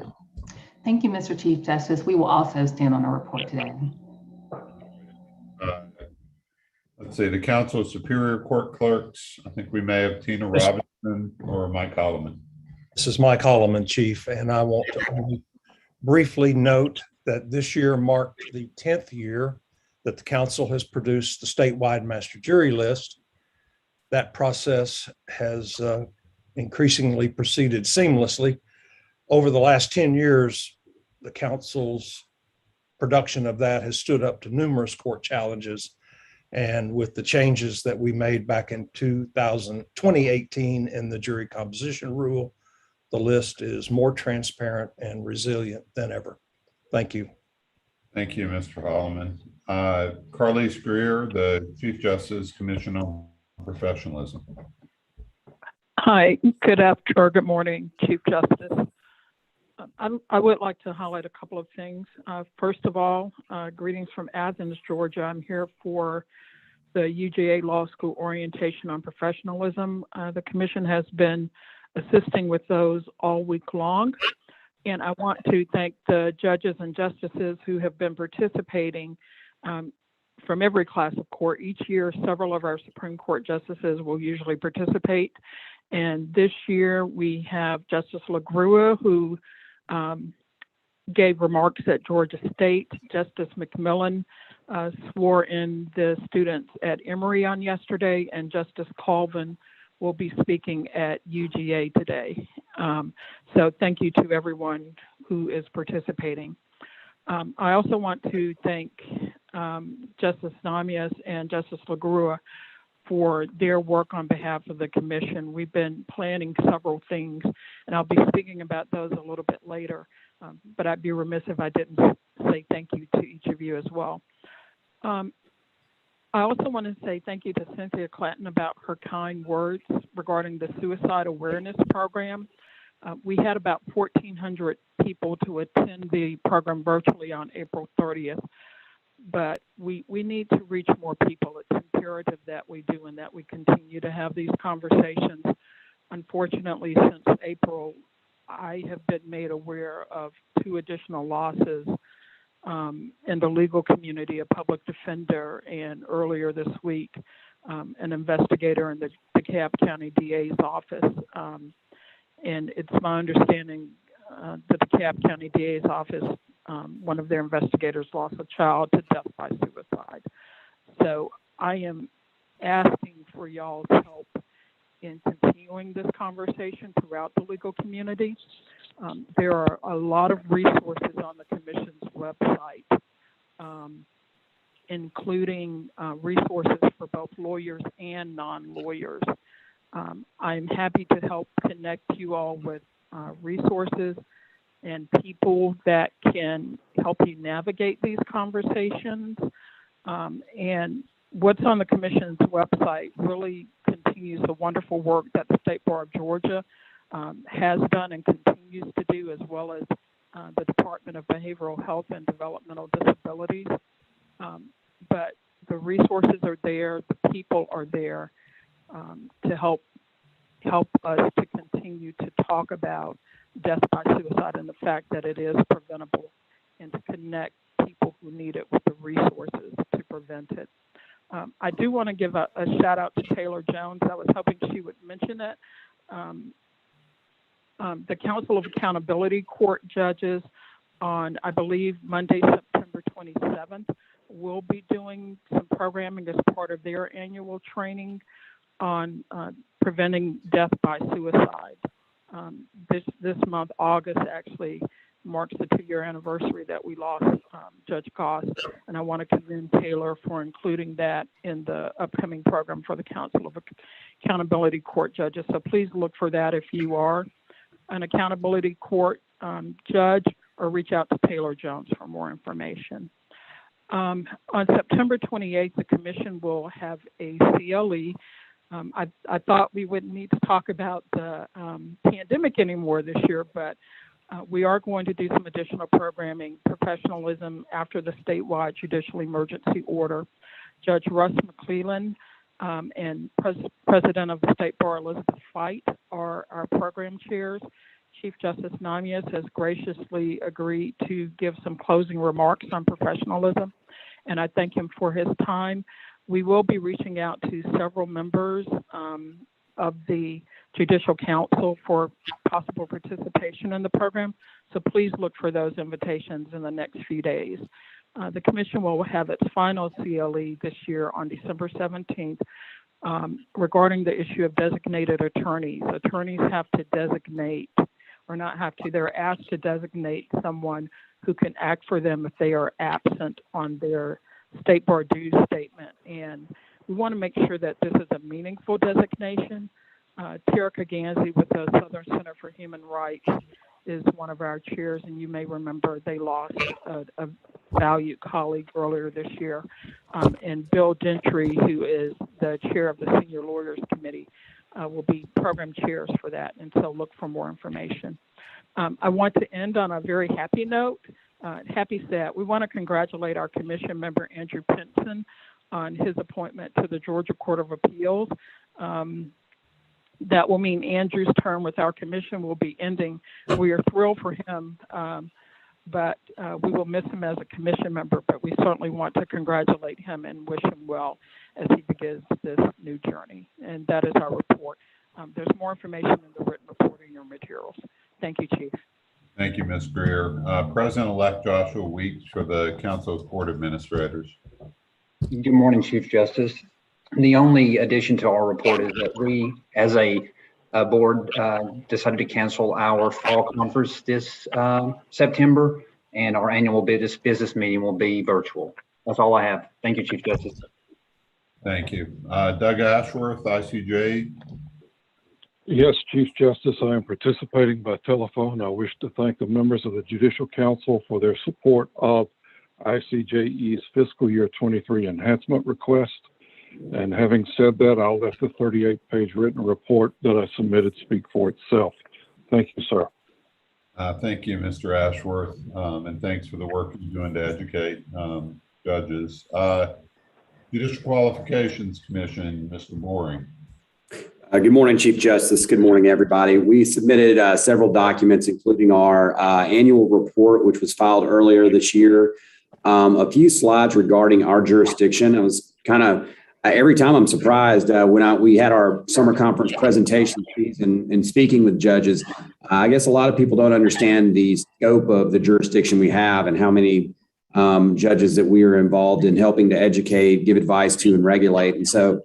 Thank you, Mr. Chief Justice. We will also stand on our report today. Let's see, the Council of Superior Court Clerks. I think we may have Tina Robinson or Mike Holloman. This is Mike Holloman, Chief, and I want to only briefly note that this year marked the 10th year that the council has produced the statewide master jury list. That process has increasingly proceeded seamlessly. Over the last 10 years, the council's production of that has stood up to numerous court challenges. And with the changes that we made back in 2018 in the jury composition rule, the list is more transparent and resilient than ever. Thank you. Thank you, Mr. Holloman. Carlise Greer, the Chief Justice, Commission on Professionalism. Hi, good morning, Chief Justice. I would like to highlight a couple of things. First of all, greetings from Athens, Georgia. I'm here for the UGA Law School Orientation on Professionalism. The Commission has been assisting with those all week long. And I want to thank the judges and justices who have been participating from every class of court. Each year, several of our Supreme Court justices will usually participate. And this year we have Justice LaGrua, who gave remarks at Georgia State. Justice McClelland swore in the students at Emory on yesterday, and Justice Colvin will be speaking at UGA today. So thank you to everyone who is participating. I also want to thank Justice Nahmias and Justice LaGrua for their work on behalf of the Commission. We've been planning several things, and I'll be speaking about those a little bit later, but I'd be remiss if I didn't say thank you to each of you as well. I also want to say thank you to Cynthia Clanton about her kind words regarding the suicide awareness program. We had about 1,400 people to attend the program virtually on April 30th, but we need to reach more people. It's imperative that we do and that we continue to have these conversations. Unfortunately, since April, I have been made aware of 2 additional losses in the legal community, a public defender, and earlier this week, an investigator in the DeKalb County DA's office. And it's my understanding the DeKalb County DA's office, one of their investigators lost a child to death by suicide. So I am asking for y'all's help in continuing this conversation throughout the legal community. There are a lot of resources on the Commission's website, including resources for both lawyers and non-lawyers. I'm happy to help connect you all with resources and people that can help you navigate these conversations. And what's on the commission's website really continues the wonderful work that the State Bar of Georgia has done and continues to do, as well as the Department of Behavioral Health and Developmental Disabilities. But the resources are there, the people are there to help us to continue to talk about death by suicide and the fact that it is preventable, and to connect people who need it with the resources to prevent it. I do want to give a shout out to Taylor Jones. I was hoping she would mention it. The Council of Accountability Court judges on, I believe, Monday, September 27th, will be doing some programming as part of their annual training on preventing death by suicide. This month, August, actually marks the 2-year anniversary that we lost Judge Goss, and I want to commend Taylor for including that in the upcoming program for the Council of Accountability Court judges. So please look for that if you are an accountability court judge, or reach out to Taylor Jones for more information. On September 28th, the commission will have a CLE. I thought we wouldn't need to talk about the pandemic anymore this year, but we are going to do some additional programming, professionalism after the statewide judicial emergency order. Judge Russ McClelland and President of the State Bar Elizabeth Fight are our program chairs. Chief Justice Nahmias has graciously agreed to give some closing remarks on professionalism, and I thank him for his time. We will be reaching out to several members of the Judicial Council for possible participation in the program, so please look for those invitations in the next few days. The commission will have its final CLE this year on December 17th regarding the issue of designated attorneys. Attorneys have to designate, or not have to, they're asked to designate someone who can act for them if they are absent on their State Bar dues statement. And we want to make sure that this is a meaningful designation. Terica Ganzi with the Southern Center for Human Rights is one of our chairs, and you may remember they lost a valued colleague earlier this year. And Bill Gentry, who is the chair of the Senior Lawyers Committee, will be program chairs for that, and so look for more information. I want to end on a very happy note. Happy set. We want to congratulate our commission member, Andrew Pinson, on his appointment to the Georgia Court of Appeals. That will mean Andrew's term with our commission will be ending. We are thrilled for him, but we will miss him as a commission member, but we certainly want to congratulate him and wish him well as he begins this new journey. And that is our report. There's more information in the written report in your materials. Thank you, Chief. Thank you, Ms. Greer. President-elect Joshua Weeks for the Council of Court Administrators. Good morning, Chief Justice. The only addition to our report is that we, as a board, decided to cancel our fall conference this September, and our annual business meeting will be virtual. That's all I have. Thank you, Chief Justice. Thank you. Doug Ashworth, ICJ. Yes, Chief Justice, I am participating by telephone. I wish to thank the members of the Judicial Council for their support of ICJE's fiscal year 23 enhancement request. And having said that, I'll let the 38-page written report that I submitted speak for itself. Thank you, sir. Thank you, Mr. Ashworth, and thanks for the work you're doing to educate judges. Judicial Qualifications Commission, Mr. Boring. Good morning, Chief Justice. Good morning, everybody. We submitted several documents, including our annual report, which was filed earlier this year. A few slides regarding our jurisdiction. I was kind of, every time I'm surprised when we had our summer conference presentation and speaking with judges. I guess a lot of people don't understand the scope of the jurisdiction we have and how many judges that we are involved in helping to educate, give advice to, and regulate. And so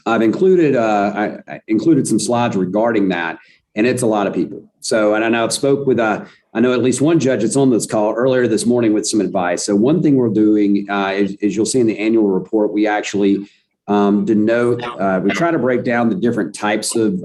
I've included I included some slides regarding that, and it's a lot of people. So, and I know I've spoke with I know at least one judge that's on this call earlier this morning with some advice. So one thing we're doing is you'll see in the annual report, we actually denote, we try to break down the different types of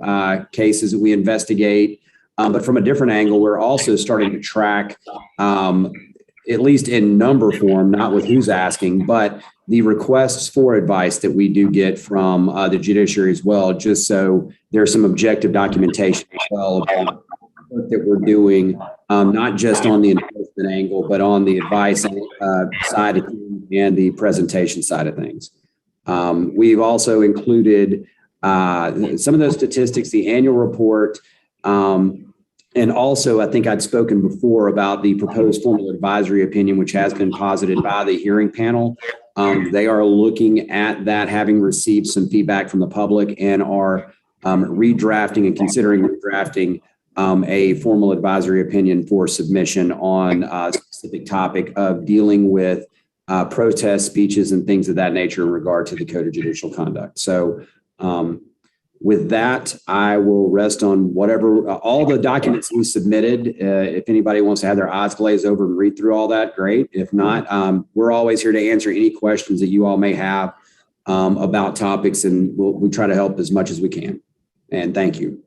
cases that we investigate, But from a different angle, we're also starting to track, at least in number form, not with who's asking, but the requests for advice that we do get from the judiciary as well, just so there's some objective documentation as well about the work that we're doing, not just on the enforcement angle, but on the advice side of things and the presentation side of things. We've also included some of those statistics, the annual report, and also I think I'd spoken before about the proposed formal advisory opinion, which has been posited by the hearing panel. They are looking at that, having received some feedback from the public, and are redrafting and considering redrafting a formal advisory opinion for submission on a specific topic of dealing with protest speeches and things of that nature in regard to the Code of Judicial Conduct. So with that, I will rest on whatever, all the documents we submitted. If anybody wants to have their eyes glazed over and read through all that, great. If not, we're always here to answer any questions that you all may have about topics, and we'll try to help as much as we can. And thank you.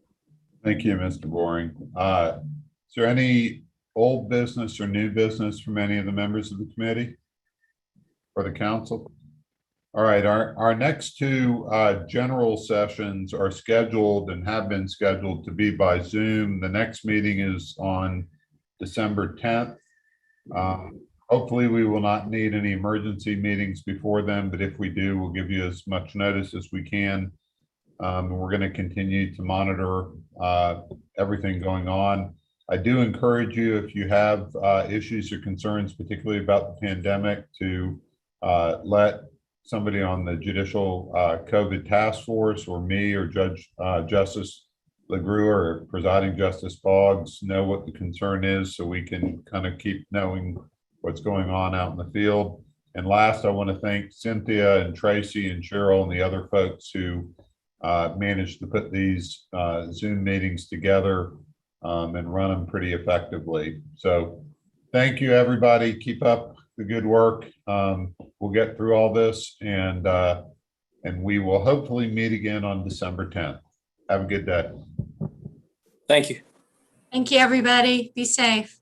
Thank you, Mr. Boring. Is there any old business or new business from any of the members of the committee or the council? All right, our next two general sessions are scheduled and have been scheduled to be by Zoom. The next meeting is on December 10th. Hopefully we will not need any emergency meetings before then, but if we do, we'll give you as much notice as we can. We're going to continue to monitor everything going on. I do encourage you, if you have issues or concerns, particularly about the pandemic, to let somebody on the Judicial COVID Task Force, or me, or Justice LaGrua, or Presiding Justice Boggs know what the concern is, so we can kind of keep knowing what's going on out in the field. And last, I want to thank Cynthia and Tracy and Cheryl and the other folks who managed to put these Zoom meetings together and run them pretty effectively. So thank you, everybody. Keep up the good work. We'll get through all this, and we will hopefully meet again on December 10th. Have a good day. Thank you. Thank you, everybody. Be safe.